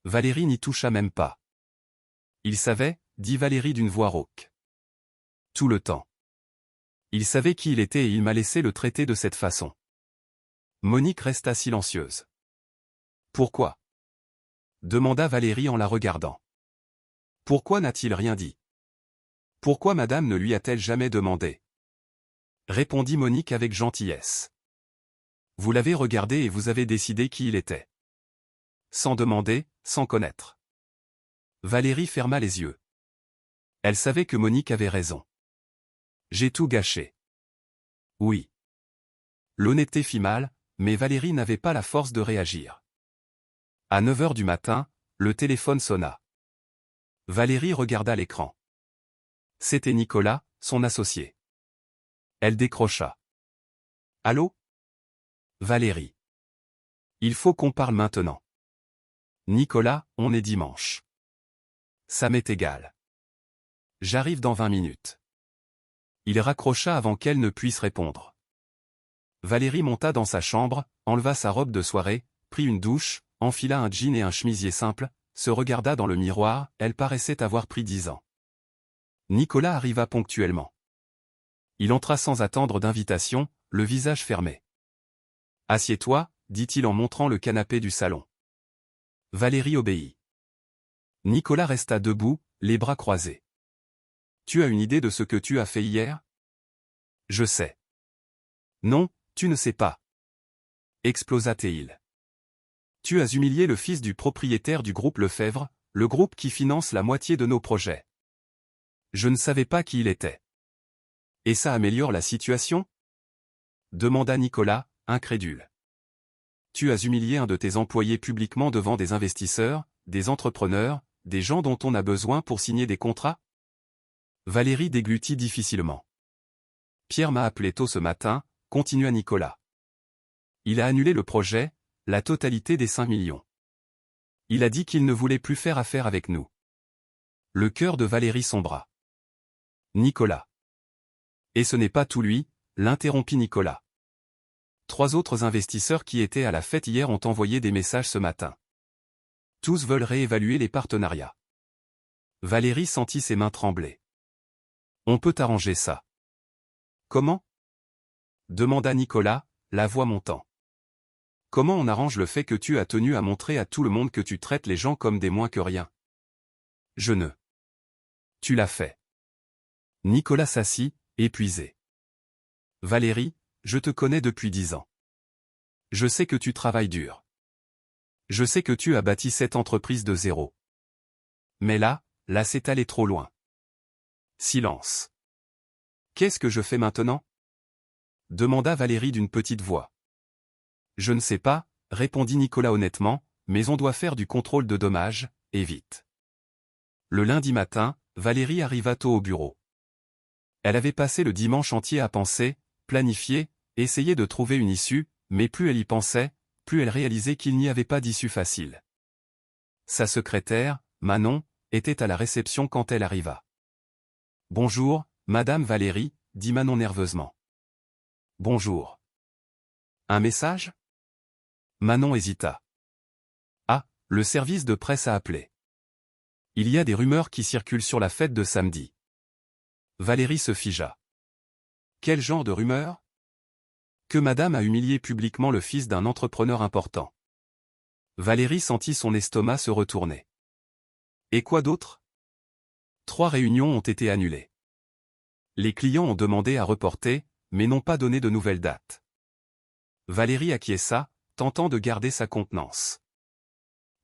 Speaker 1: Valérie n'y toucha même pas. Il savait, dit Valérie d'une voix rauque. Tout le temps. Il savait qui il était et il m'a laissé le traiter de cette façon. Monique resta silencieuse. Pourquoi? Demanda Valérie en la regardant. Pourquoi n'a-t-il rien dit? Pourquoi madame ne lui a-t-elle jamais demandé? Répondit Monique avec gentillesse. Vous l'avez regardé et vous avez décidé qui il était. Sans demander, sans connaître. Valérie ferma les yeux. Elle savait que Monique avait raison. J'ai tout gâché. Oui. L'honnêteté fit mal, mais Valérie n'avait pas la force de réagir. À 9 heures du matin, le téléphone sonna. Valérie regarda l'écran. C'était Nicolas, son associé. Elle décrocha. Allô? Valérie. Il faut qu'on parle maintenant. Nicolas, on est dimanche. Ça m'est égal. J'arrive dans 20 minutes. Il raccrocha avant qu'elle ne puisse répondre. Valérie monta dans sa chambre, enleva sa robe de soirée, prit une douche, enfila un jean et un chemisier simple, se regarda dans le miroir, elle paraissait avoir pris 10 ans. Nicolas arriva ponctuellement. Il entra sans attendre d'invitation, le visage fermé. « Assieds-toi » dit-il en montrant le canapé du salon. Valérie obéit. Nicolas resta debout, les bras croisés. « Tu as une idée de ce que tu as fait hier? » « Je sais. »« Non, tu ne sais pas. » explosa-t-il. « Tu as humilié le fils du propriétaire du groupe Lefebvre, le groupe qui finance la moitié de nos projets. Je ne savais pas qui il était. »« Et ça améliore la situation? » demanda Nicolas, incrédule. « Tu as humilié un de tes employés publiquement devant des investisseurs, des entrepreneurs, des gens dont on a besoin pour signer des contrats? » Valérie déglutit difficilement. « Pierre m'a appelé tôt ce matin, » continua Nicolas. « Il a annulé le projet, la totalité des 5 millions. Il a dit qu'il ne voulait plus faire affaire avec nous. » Le cœur de Valérie sombra. « Nicolas. » « Et ce n'est pas tout lui, » l'interrompit Nicolas. 3 autres investisseurs qui étaient à la fête hier ont envoyé des messages ce matin. Tous veulent réévaluer les partenariats. Valérie sentit ses mains trembler. « On peut arranger ça. »« Comment ?» demanda Nicolas, la voix montant. « Comment on arrange le fait que tu as tenu à montrer à tout le monde que tu traites les gens comme des moins que rien? » Je ne. Tu l'as fait. Nicolas s'assit, épuisé. « Valérie, je te connais depuis 10 ans. Je sais que tu travailles dur. Je sais que tu as bâti cette entreprise de zéro. Mais là c'est allé trop loin. » Silence. « Qu'est-ce que je fais maintenant? » demanda Valérie d'une petite voix. « Je ne sais pas, » répondit Nicolas honnêtement, « mais on doit faire du contrôle de dommages, et vite. » Le lundi matin, Valérie arriva tôt au bureau. Elle avait passé le dimanche entier à penser, planifier, essayer de trouver une issue, mais plus elle y pensait, plus elle réalisait qu'il n'y avait pas d'issue facile. Sa secrétaire, Manon, était à la réception quand elle arriva. « Bonjour, Madame Valérie, » dit Manon nerveusement. « Bonjour. Un message ?» Manon hésita. « Ah, le service de presse a appelé. Il y a des rumeurs qui circulent sur la fête de samedi. » Valérie se figea. Quel genre de rumeurs? Que madame a humilié publiquement le fils d'un entrepreneur important. Valérie sentit son estomac se retourner. Et quoi d'autre? 3 réunions ont été annulées. Les clients ont demandé à reporter, mais n'ont pas donné de nouvelles dates. Valérie acquiesça, tentant de garder sa contenance.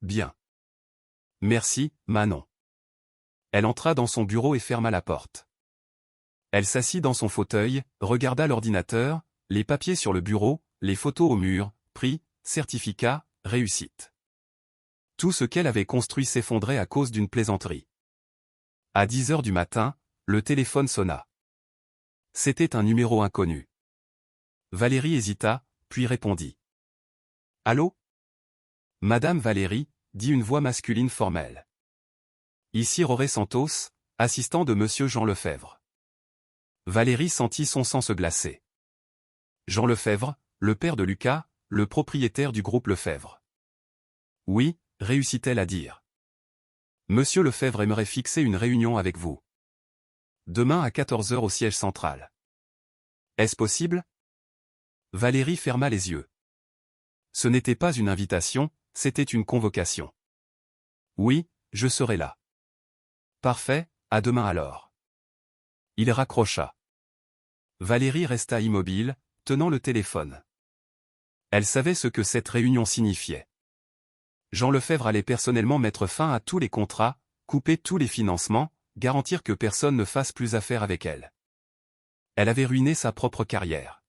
Speaker 1: Bien. Merci, Manon. Elle entra dans son bureau et ferma la porte. Elle s'assit dans son fauteuil, regarda l'ordinateur, les papiers sur le bureau, les photos au mur, prix, certificat, réussite. Tout ce qu'elle avait construit s'effondrait à cause d'une plaisanterie. À 10 heures du matin, le téléphone sonna. C'était un numéro inconnu. Valérie hésita, puis répondit. « Allô ? » Madame Valérie, dit une voix masculine formelle. Ici Roré Santos, assistant de Monsieur Jean Lefebvre. Valérie sentit son sang se glacer. Jean Lefebvre, le père de Lucas, le propriétaire du groupe Lefebvre. Oui, réussit-elle à dire. Monsieur Lefebvre aimerait fixer une réunion avec vous. Demain à 14 heures au siège central. Est-ce possible? Valérie ferma les yeux. Ce n'était pas une invitation, c'était une convocation. Oui, je serai là. Parfait, à demain alors. Il raccrocha. Valérie resta immobile, tenant le téléphone. Elle savait ce que cette réunion signifiait. Jean Lefebvre allait personnellement mettre fin à tous les contrats, couper tous les financements, garantir que personne ne fasse plus affaire avec elle. Elle avait ruiné sa propre carrière.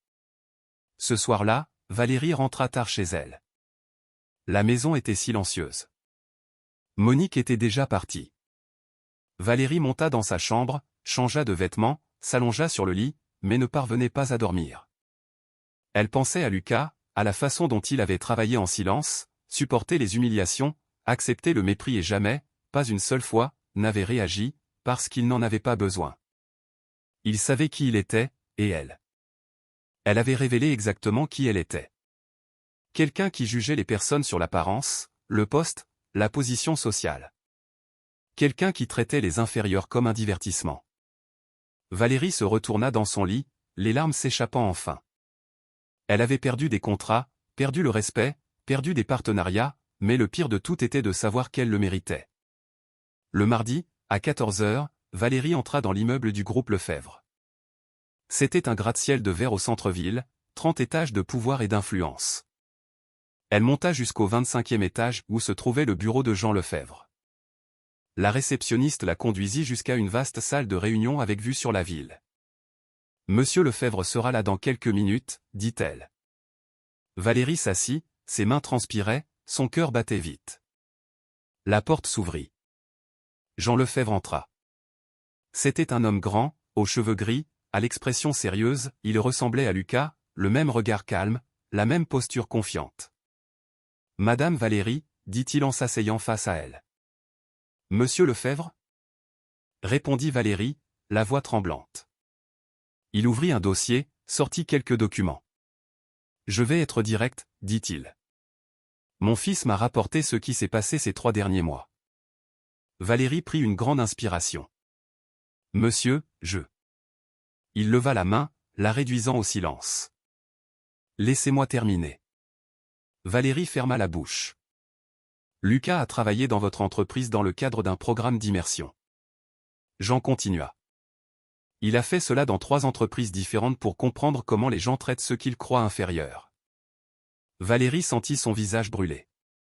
Speaker 1: Ce soir-là, Valérie rentra tard chez elle. La maison était silencieuse. Monique était déjà partie. Valérie monta dans sa chambre, changea de vêtements, s'allongea sur le lit, mais ne parvenait pas à dormir. Elle pensait à Lucas, à la façon dont il avait travaillé en silence, supporté les humiliations, accepté le mépris et jamais, pas une seule fois, n'avait réagi, parce qu'il n'en avait pas besoin. Il savait qui il était, et elle. Elle avait révélé exactement qui elle était. Quelqu'un qui jugeait les personnes sur l'apparence, le poste, la position sociale. Quelqu'un qui traitait les inférieurs comme un divertissement. Valérie se retourna dans son lit, les larmes s'échappant enfin. Elle avait perdu des contrats, perdu le respect, perdu des partenariats, mais le pire de tout était de savoir qu'elle le méritait. Le mardi, à 14 h, Valérie entra dans l'immeuble du groupe Lefebvre. C'était un gratte-ciel de verre au centre-ville, 30 étages de pouvoir et d'influence. Elle monta jusqu'au 25e étage où se trouvait le bureau de Jean Lefebvre. La réceptionniste la conduisit jusqu'à une vaste salle de réunion avec vue sur la ville. « Monsieur Lefebvre sera là dans quelques minutes, » dit-elle. Valérie s'assit, ses mains transpiraient, son cœur battait vite. La porte s'ouvrit. Jean Lefebvre entra. C'était un homme grand, aux cheveux gris, à l'expression sérieuse, il ressemblait à Lucas, le même regard calme, la même posture confiante. « Madame Valérie, » dit-il en s'asseyant face à elle. « Monsieur Lefebvre » répondit Valérie, la voix tremblante. Il ouvrit un dossier, sortit quelques documents. « Je vais être direct, » dit-il. « Mon fils m'a rapporté ce qui s'est passé ces 3 derniers mois. » Valérie prit une grande inspiration. « Monsieur, je... » Il leva la main, la réduisant au silence. « Laissez-moi terminer. » Valérie ferma la bouche. « Lucas a travaillé dans votre entreprise dans le cadre d'un programme d'immersion. » Jean continua. « Il a fait cela dans 3 entreprises différentes pour comprendre comment les gens traitent ceux qu'ils croient inférieurs. » Valérie sentit son visage brûler.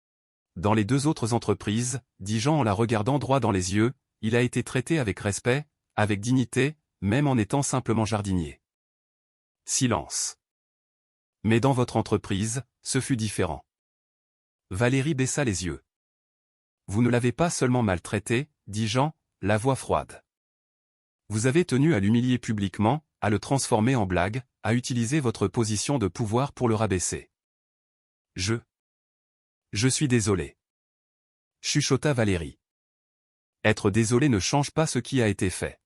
Speaker 1: « Dans les 2 autres entreprises, » dit Jean en la regardant droit dans les yeux, « il a été traité avec respect, avec dignité, même en étant simplement jardinier. » Silence. « Mais dans votre entreprise, ce fut différent. » Valérie baissa les yeux. « Vous ne l'avez pas seulement maltraité, » dit Jean, la voix froide. « Vous avez tenu à l'humilier publiquement, à le transformer en blague, à utiliser votre position de pouvoir pour le rabaisser. »« Je suis désolé. » chuchota Valérie. « Être désolé ne change pas ce qui a été fait. »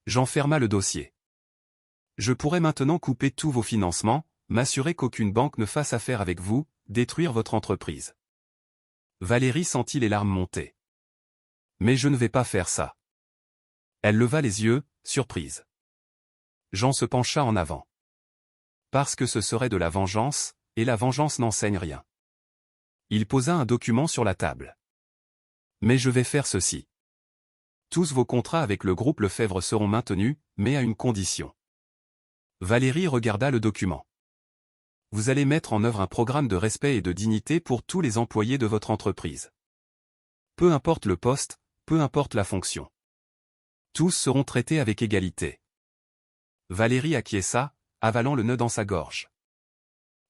Speaker 1: Jean ferma le dossier. « Je pourrais maintenant couper tous vos financements, m'assurer qu'aucune banque ne fasse affaire avec vous, détruire votre entreprise. » Valérie sentit les larmes monter. « Mais je ne vais pas faire ça. » Elle leva les yeux, surprise. Jean se pencha en avant. « Parce que ce serait de la vengeance, et la vengeance n'enseigne rien. » Il posa un document sur la table. « Mais je vais faire ceci. Tous vos contrats avec le groupe Lefebvre seront maintenus, mais à une condition. » Valérie regarda le document. « Vous allez mettre en œuvre un programme de respect et de dignité pour tous les employés de votre entreprise. Peu importe le poste, peu importe la fonction. Tous seront traités avec égalité. » Valérie acquiesça, avalant le nœud dans sa gorge.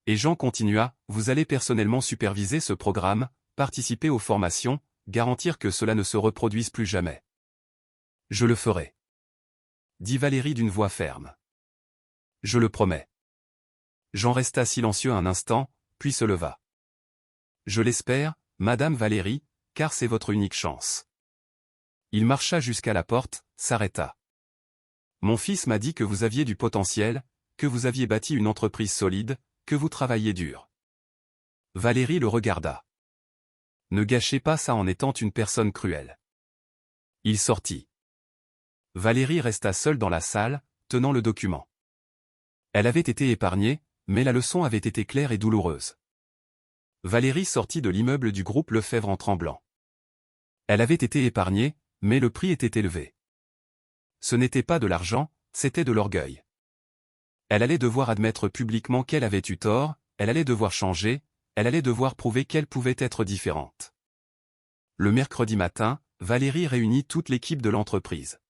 Speaker 1: Et Jean continua, « Vous allez personnellement superviser ce programme, participer aux formations, garantir que cela ne se reproduise plus jamais. » « Je le ferai. » dit Valérie d'une voix ferme. « Je le promets. » Jean resta silencieux un instant, puis se leva. « Je l'espère, Madame Valérie, car c'est votre unique chance. » Il marcha jusqu'à la porte, s'arrêta. « Mon fils m'a dit que vous aviez du potentiel, que vous aviez bâti une entreprise solide, que vous travailliez dur. » Valérie le regarda. « Ne gâchez pas ça en étant une personne cruelle. » Il sortit. Valérie resta seule dans la salle, tenant le document. Elle avait été épargnée, mais la leçon avait été claire et douloureuse. Valérie sortit de l'immeuble du groupe Lefebvre en tremblant. Elle avait été épargnée, mais le prix était élevé. ce n'était pas de l'argent, c'était de l'orgueil. Elle allait devoir admettre publiquement qu'elle avait eu tort, elle allait devoir changer, elle allait devoir prouver qu'elle pouvait être différente. Le mercredi matin, Valérie réunit toute l'équipe de l'entreprise.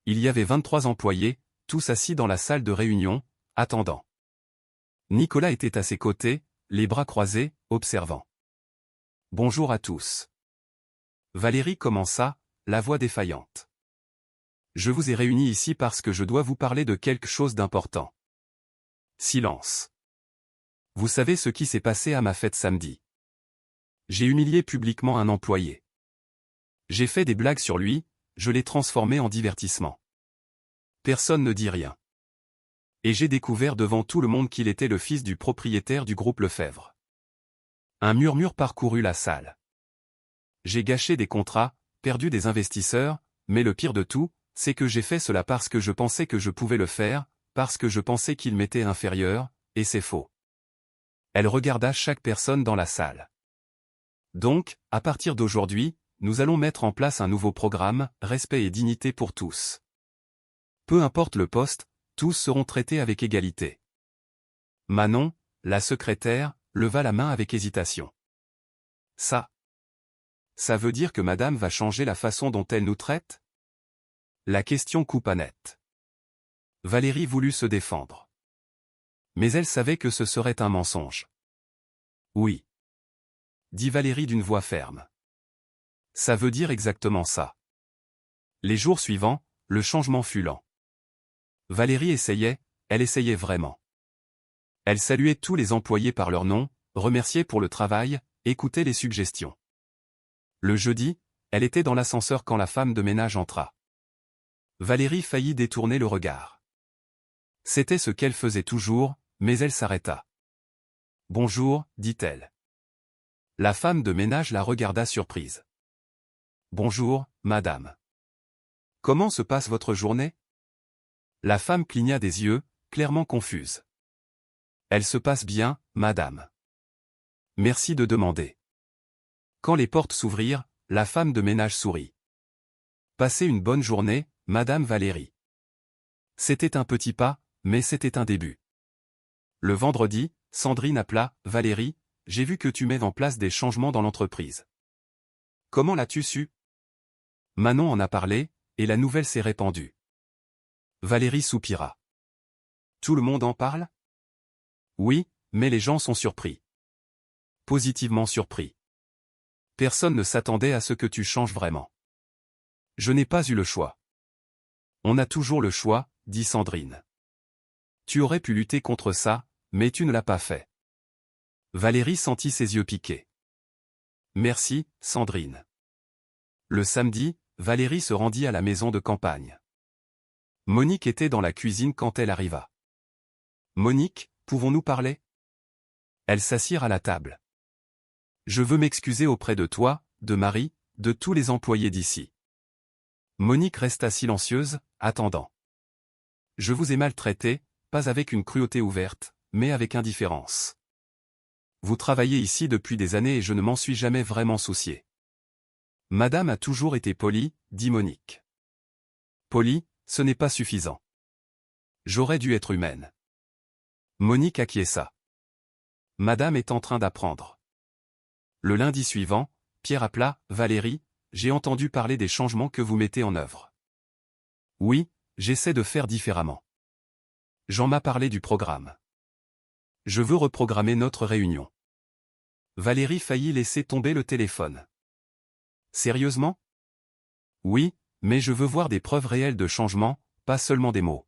Speaker 1: Il y avait 23 employés, tous assis dans la salle de réunion, attendant. Nicolas était à ses côtés, les bras croisés, observant. « Bonjour à tous. » Valérie commença, la voix défaillante. « Je vous ai réunis ici parce que je dois vous parler de quelque chose d'important. » Silence. « Vous savez ce qui s'est passé à ma fête samedi. J'ai humilié publiquement un employé. J'ai fait des blagues sur lui, je l'ai transformé en divertissement. Personne ne dit rien. Et j'ai découvert devant tout le monde qu'il était le fils du propriétaire du groupe Lefebvre. » Un murmure parcourut la salle. « J'ai gâché des contrats, perdu des investisseurs, mais le pire de tout, c'est que j'ai fait cela parce que je pensais que je pouvais le faire, parce que je pensais qu'il m'était inférieur, et c'est faux. » Elle regarda chaque personne dans la salle. « Donc, à partir d'aujourd'hui, nous allons mettre en place un nouveau programme, respect et dignité pour tous. Peu importe le poste, tous seront traités avec égalité. » Manon, la secrétaire, leva la main avec hésitation. « Ça veut dire que madame va changer la façon dont elle nous traite ?» La question coupa net. Valérie voulut se défendre. Mais elle savait que ce serait un mensonge. « Oui. » dit Valérie d'une voix ferme. « Ça veut dire exactement ça. » Les jours suivants, le changement fut lent. Valérie essayait, elle essayait vraiment. Elle saluait tous les employés par leur nom, remerciait pour le travail, écoutait les suggestions. Le jeudi, elle était dans l'ascenseur quand la femme de ménage entra. Valérie faillit détourner le regard. C'était ce qu'elle faisait toujours, mais elle s'arrêta. « Bonjour, dit-elle. » La femme de ménage la regarda surprise. « Bonjour, madame. Comment se passe votre journée ?» La femme cligna des yeux, clairement confuse. « Elle se passe bien, madame. Merci de demander. » Quand les portes s'ouvrirent, la femme de ménage sourit. « Passez une bonne journée, madame Valérie. » C'était un petit pas, mais c'était un début. Le vendredi, Sandrine appela, « Valérie, j'ai vu que tu mets en place des changements dans l'entreprise. Comment l'as-tu su ?» Manon en a parlé, et la nouvelle s'est répandue. Valérie soupira. « Tout le monde en parle ? » Oui, mais les gens sont surpris. Positivement surpris. Personne ne s'attendait à ce que tu changes vraiment. Je n'ai pas eu le choix. On a toujours le choix, dit Sandrine. Tu aurais pu lutter contre ça, mais tu ne l'as pas fait. Valérie sentit ses yeux piquer. Merci, Sandrine. Le samedi, Valérie se rendit à la maison de campagne. Monique était dans la cuisine quand elle arriva. Monique, pouvons-nous parler ? Elles s'assirent à la table. Je veux m'excuser auprès de toi, de Marie, de tous les employés d'ici. Monique resta silencieuse, attendant. Je vous ai maltraité, pas avec une cruauté ouverte, mais avec indifférence. Vous travaillez ici depuis des années et je ne m'en suis jamais vraiment soucié. Madame a toujours été polie, dit Monique. Polie, ce n'est pas suffisant. J'aurais dû être humaine. Monique acquiesça. Madame est en train d'apprendre. Le lundi suivant, Pierre appela, Valérie, j'ai entendu parler des changements que vous mettez en œuvre. Oui, j'essaie de faire différemment. Jean m'a parlé du programme. Je veux reprogrammer notre réunion. Valérie faillit laisser tomber le téléphone. Sérieusement ? Oui, mais je veux voir des preuves réelles de changement, pas seulement des mots.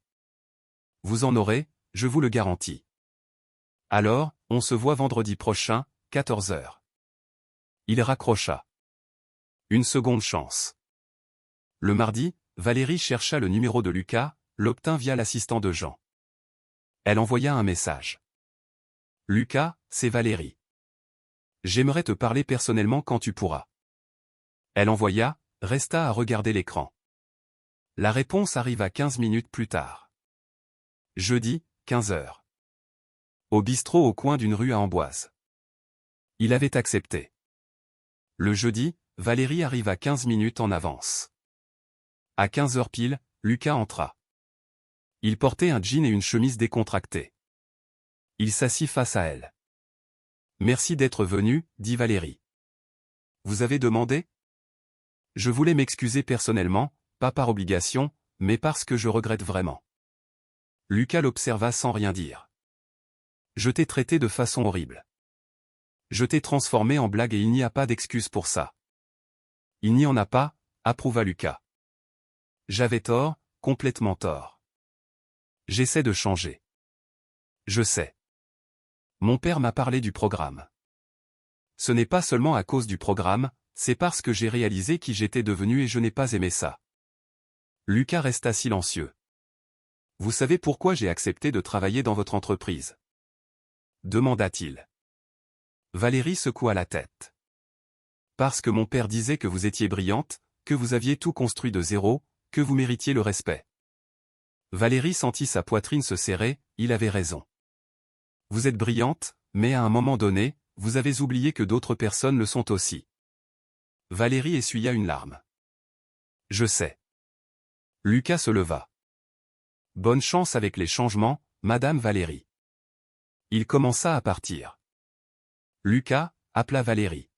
Speaker 1: Vous en aurez, je vous le garantis. Alors, on se voit vendredi prochain, 14 h. Il raccrocha. Une seconde chance. Le mardi, Valérie chercha le numéro de Lucas, l'obtint via l'assistant de Jean. Elle envoya un message. Lucas, c'est Valérie. J'aimerais te parler personnellement quand tu pourras. Elle envoya, resta à regarder l'écran. La réponse arriva 15 minutes plus tard. Jeudi, 15 h. Au bistrot au coin d'une rue à Amboise. Il avait accepté. Le jeudi, Valérie arriva 15 minutes en avance. À 15 h pile, Lucas entra. Il portait un jean et une chemise décontractée. Il s'assit face à elle. « Merci d'être venu, dit Valérie. Vous avez demandé ? Je voulais m'excuser personnellement, pas par obligation, mais parce que je regrette vraiment. » Lucas l'observa sans rien dire. « Je t'ai traité de façon horrible. Je t'ai transformé en blague et il n'y a pas d'excuse pour ça. » Il n'y en a pas, approuva Lucas. J'avais tort, complètement tort. J'essaie de changer. Je sais. Mon père m'a parlé du programme. Ce n'est pas seulement à cause du programme, c'est parce que j'ai réalisé qui j'étais devenu et je n'ai pas aimé ça. Lucas resta silencieux. Vous savez pourquoi j'ai accepté de travailler dans votre entreprise ? Demanda-t-il. Valérie secoua la tête. Parce que mon père disait que vous étiez brillante, que vous aviez tout construit de zéro, que vous méritiez le respect. Valérie sentit sa poitrine se serrer, il avait raison. Vous êtes brillante, mais à un moment donné, vous avez oublié que d'autres personnes le sont aussi. Valérie essuya une larme. Je sais. Lucas se leva. Bonne chance avec les changements, Madame Valérie. Il commença à partir. Lucas, appela Valérie.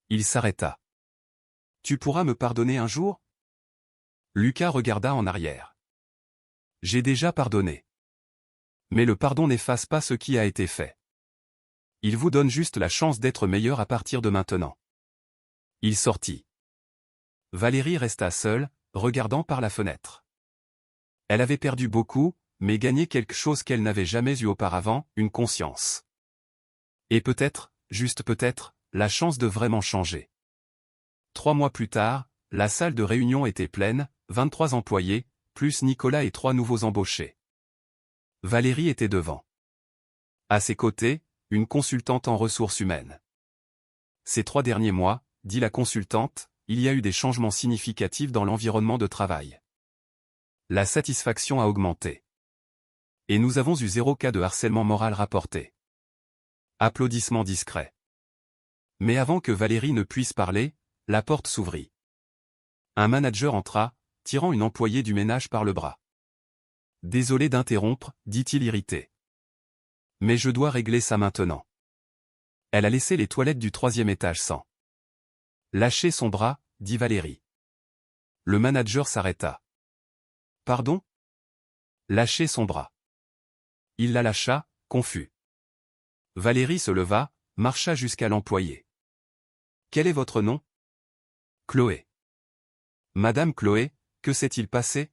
Speaker 1: Il s'arrêta. Tu pourras me pardonner un jour ? Lucas regarda en arrière. J'ai déjà pardonné. Mais le pardon n'efface pas ce qui a été fait. Il vous donne juste la chance d'être meilleur à partir de maintenant. Il sortit. Valérie resta seule, regardant par la fenêtre. Elle avait perdu beaucoup, mais gagné quelque chose qu'elle n'avait jamais eu auparavant, une conscience. Et peut-être, juste peut-être, la chance de vraiment changer. 3 mois plus tard, la salle de réunion était pleine, 23 employés, plus Nicolas et 3 nouveaux embauchés. Valérie était devant. À ses côtés, une consultante en ressources humaines. Ces 3 derniers mois, dit la consultante, il y a eu des changements significatifs dans l'environnement de travail. La satisfaction a augmenté. Et nous avons eu 0 cas de harcèlement moral rapporté. Applaudissements discrets. Mais avant que Valérie ne puisse parler, la porte s'ouvrit. Un manager entra, tirant une employée du ménage par le bras. « Désolé d'interrompre, dit-il irrité. Mais je dois régler ça maintenant. » Elle a laissé les toilettes du 3e étage sans. « Lâchez son bras, dit Valérie. » Le manager s'arrêta. « Pardon ? » Lâchez son bras. Il la lâcha, confus. Valérie se leva, marcha jusqu'à l'employé. « Quel est votre nom ? » Chloé. « Madame Chloé, que s'est-il passé ? »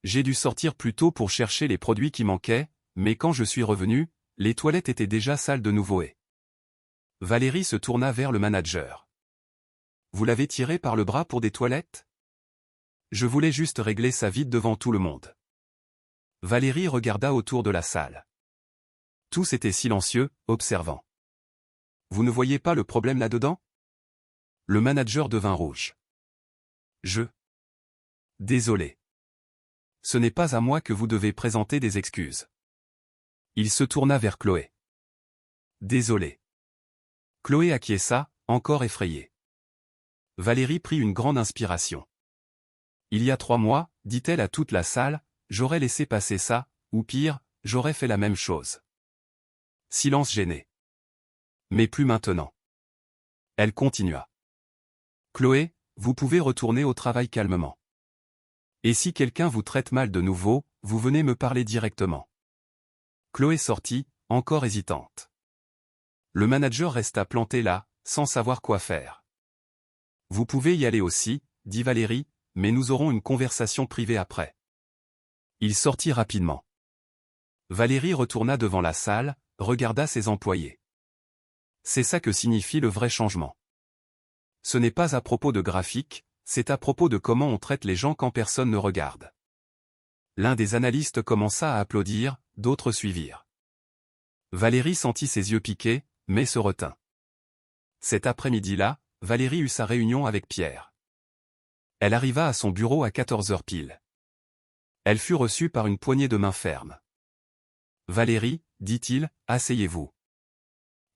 Speaker 1: J'ai dû sortir plus tôt pour chercher les produits qui manquaient, mais quand je suis revenu, les toilettes étaient déjà sales de nouveau et... Valérie se tourna vers le manager. « Vous l'avez tiré par le bras pour des toilettes ? Je voulais juste régler ça vite devant tout le monde. » Valérie regarda autour de la salle. Tous étaient silencieux, observant. « Vous ne voyez pas le problème là-dedans ? » Le manager devint rouge. Désolé. Ce n'est pas à moi que vous devez présenter des excuses. Il se tourna vers Chloé. Désolé. Chloé acquiesça, encore effrayée. Valérie prit une grande inspiration. Il y a 3 mois, dit-elle à toute la salle, j'aurais laissé passer ça, ou pire, j'aurais fait la même chose. Silence gêné. Mais plus maintenant. Elle continua. Chloé, vous pouvez retourner au travail calmement. Et si quelqu'un vous traite mal de nouveau, vous venez me parler directement. Chloé sortit, encore hésitante. Le manager resta planté là, sans savoir quoi faire. Vous pouvez y aller aussi, dit Valérie, mais nous aurons une conversation privée après. Il sortit rapidement. Valérie retourna devant la salle, regarda ses employés. C'est ça que signifie le vrai changement. Ce n'est pas à propos de graphiques, c'est à propos de comment on traite les gens quand personne ne regarde. L'un des analystes commença à applaudir, d'autres suivirent. Valérie sentit ses yeux piquer, mais se retint. Cet après-midi-là, Valérie eut sa réunion avec Pierre. Elle arriva à son bureau à 14 heures pile. Elle fut reçue par une poignée de main ferme. « Valérie, dit-il, asseyez-vous. »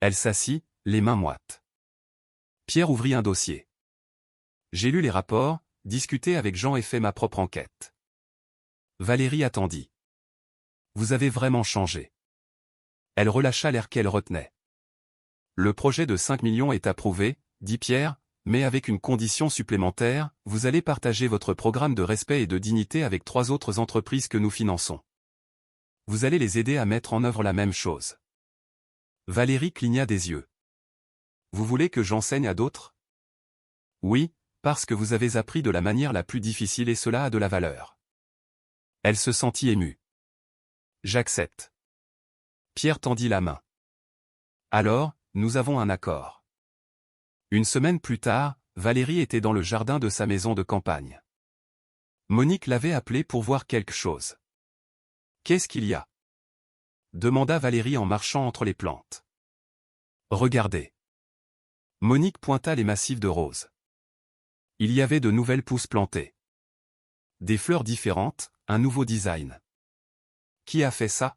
Speaker 1: Elle s'assit, les mains moites. Pierre ouvrit un dossier. « J'ai lu les rapports, discuté avec Jean et fait ma propre enquête. Valérie attendit. Vous avez vraiment changé. Elle relâcha l'air qu'elle retenait. Le projet de 5 millions est approuvé, dit Pierre, mais avec une condition supplémentaire, vous allez partager votre programme de respect et de dignité avec 3 autres entreprises que nous finançons. Vous allez les aider à mettre en œuvre la même chose. Valérie cligna des yeux. Vous voulez que j'enseigne à d'autres? Oui, parce que vous avez appris de la manière la plus difficile et cela a de la valeur. Elle se sentit émue. J'accepte. Pierre tendit la main. Alors, nous avons un accord. Une semaine plus tard, Valérie était dans le jardin de sa maison de campagne. Monique l'avait appelée pour voir quelque chose. Qu'est-ce qu'il y a? Demanda Valérie en marchant entre les plantes. Regardez. Monique pointa les massifs de roses. Il y avait de nouvelles pousses plantées. Des fleurs différentes, un nouveau design. Qui a fait ça?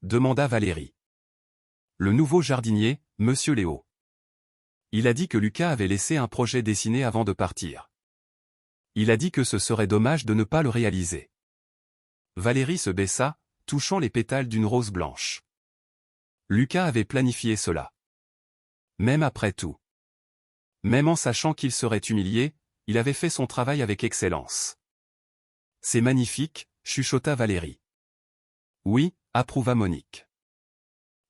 Speaker 1: Demanda Valérie. Le nouveau jardinier, Monsieur Léo. Il a dit que Lucas avait laissé un projet dessiné avant de partir. Il a dit que ce serait dommage de ne pas le réaliser. Valérie se baissa, touchant les pétales d'une rose blanche. Lucas avait planifié cela. Même après tout. Même en sachant qu'il serait humilié, il avait fait son travail avec excellence. C'est magnifique, chuchota Valérie. Oui, approuva Monique.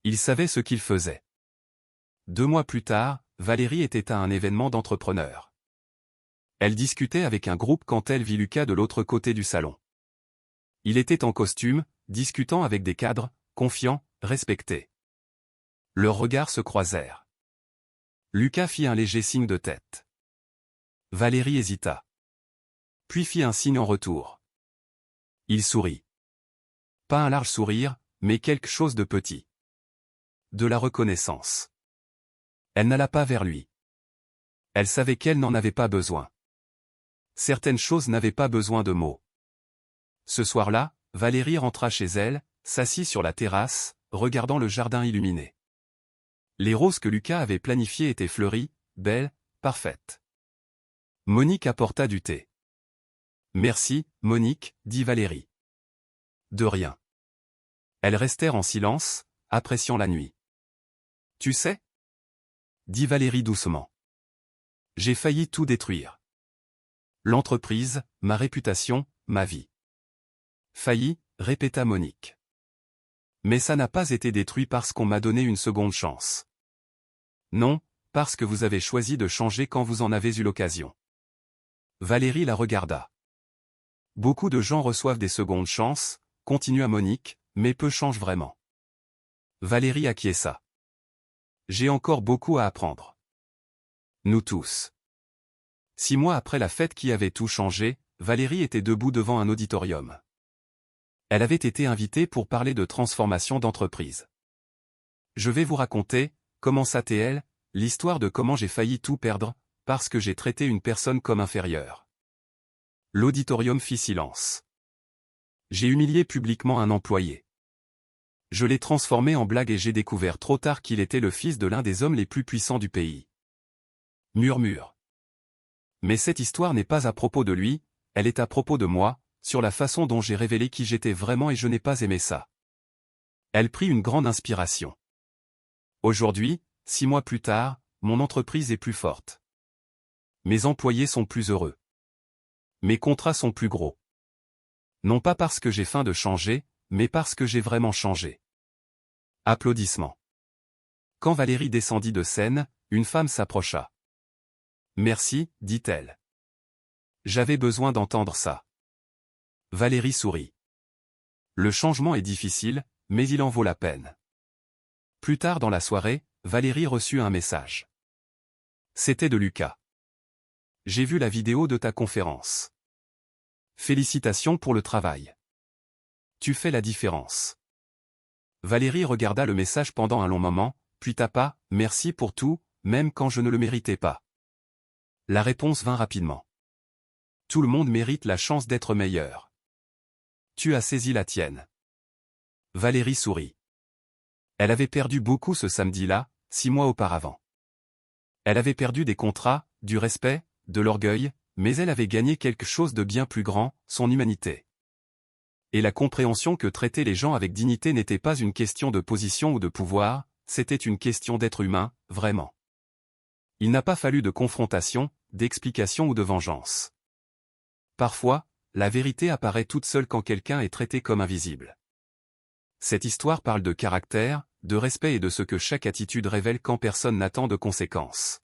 Speaker 1: Il savait ce qu'il faisait. 2 mois plus tard, Valérie était à un événement d'entrepreneurs. Elle discutait avec un groupe quand elle vit Lucas de l'autre côté du salon. Il était en costume, discutant avec des cadres, confiants, respectés. Leurs regards se croisèrent. Lucas fit un léger signe de tête. Valérie hésita. Puis fit un signe en retour. Il sourit. Pas un large sourire, mais quelque chose de petit. De la reconnaissance. Elle n'alla pas vers lui. Elle savait qu'elle n'en avait pas besoin. Certaines choses n'avaient pas besoin de mots. Ce soir-là, Valérie rentra chez elle, s'assit sur la terrasse, regardant le jardin illuminé. Les roses que Lucas avait planifiées étaient fleuries, belles, parfaites. Monique apporta du thé. Merci, Monique, dit Valérie. De rien. Elles restèrent en silence, appréciant la nuit. Tu sais? Dit Valérie doucement. J'ai failli tout détruire. L'entreprise, ma réputation, ma vie. Failli, répéta Monique. Mais ça n'a pas été détruit parce qu'on m'a donné une seconde chance. Non, parce que vous avez choisi de changer quand vous en avez eu l'occasion. Valérie la regarda. Beaucoup de gens reçoivent des secondes chances, continua Monique, mais peu changent vraiment. Valérie acquiesça. J'ai encore beaucoup à apprendre. Nous tous. 6 mois après la fête qui avait tout changé, Valérie était debout devant un auditorium. Elle avait été invitée pour parler de transformation d'entreprise. Je vais vous raconter, commença-t-elle, l'histoire de comment j'ai failli tout perdre, parce que j'ai traité une personne comme inférieure. L'auditorium fit silence. J'ai humilié publiquement un employé. Je l'ai transformé en blague et j'ai découvert trop tard qu'il était le fils de l'un des hommes les plus puissants du pays. Murmure. Mais cette histoire n'est pas à propos de lui, elle est à propos de moi, sur la façon dont j'ai révélé qui j'étais vraiment et je n'ai pas aimé ça. Elle prit une grande inspiration. Aujourd'hui, 6 mois plus tard, mon entreprise est plus forte. Mes employés sont plus heureux. Mes contrats sont plus gros. Non pas parce que j'ai faim de changer, mais parce que j'ai vraiment changé. Applaudissements. Quand Valérie descendit de scène, une femme s'approcha. Merci, dit-elle. J'avais besoin d'entendre ça. Valérie sourit. Le changement est difficile, mais il en vaut la peine. Plus tard dans la soirée, Valérie reçut un message. C'était de Lucas. J'ai vu la vidéo de ta conférence. Félicitations pour le travail. Tu fais la différence. Valérie regarda le message pendant un long moment, puis tapa « Merci pour tout, même quand je ne le méritais pas ». La réponse vint rapidement. Tout le monde mérite la chance d'être meilleur. Tu as saisi la tienne. Valérie sourit. Elle avait perdu beaucoup ce samedi-là, 6 mois auparavant. Elle avait perdu des contrats, du respect, de l'orgueil, Mais elle avait gagné quelque chose de bien plus grand, son humanité. Et la compréhension que traiter les gens avec dignité n'était pas une question de position ou de pouvoir, c'était une question d'être humain, vraiment. Il n'a pas fallu de confrontation, d'explication ou de vengeance. Parfois, la vérité apparaît toute seule quand quelqu'un est traité comme invisible. Cette histoire parle de caractère, de respect et de ce que chaque attitude révèle quand personne n'attend de conséquences.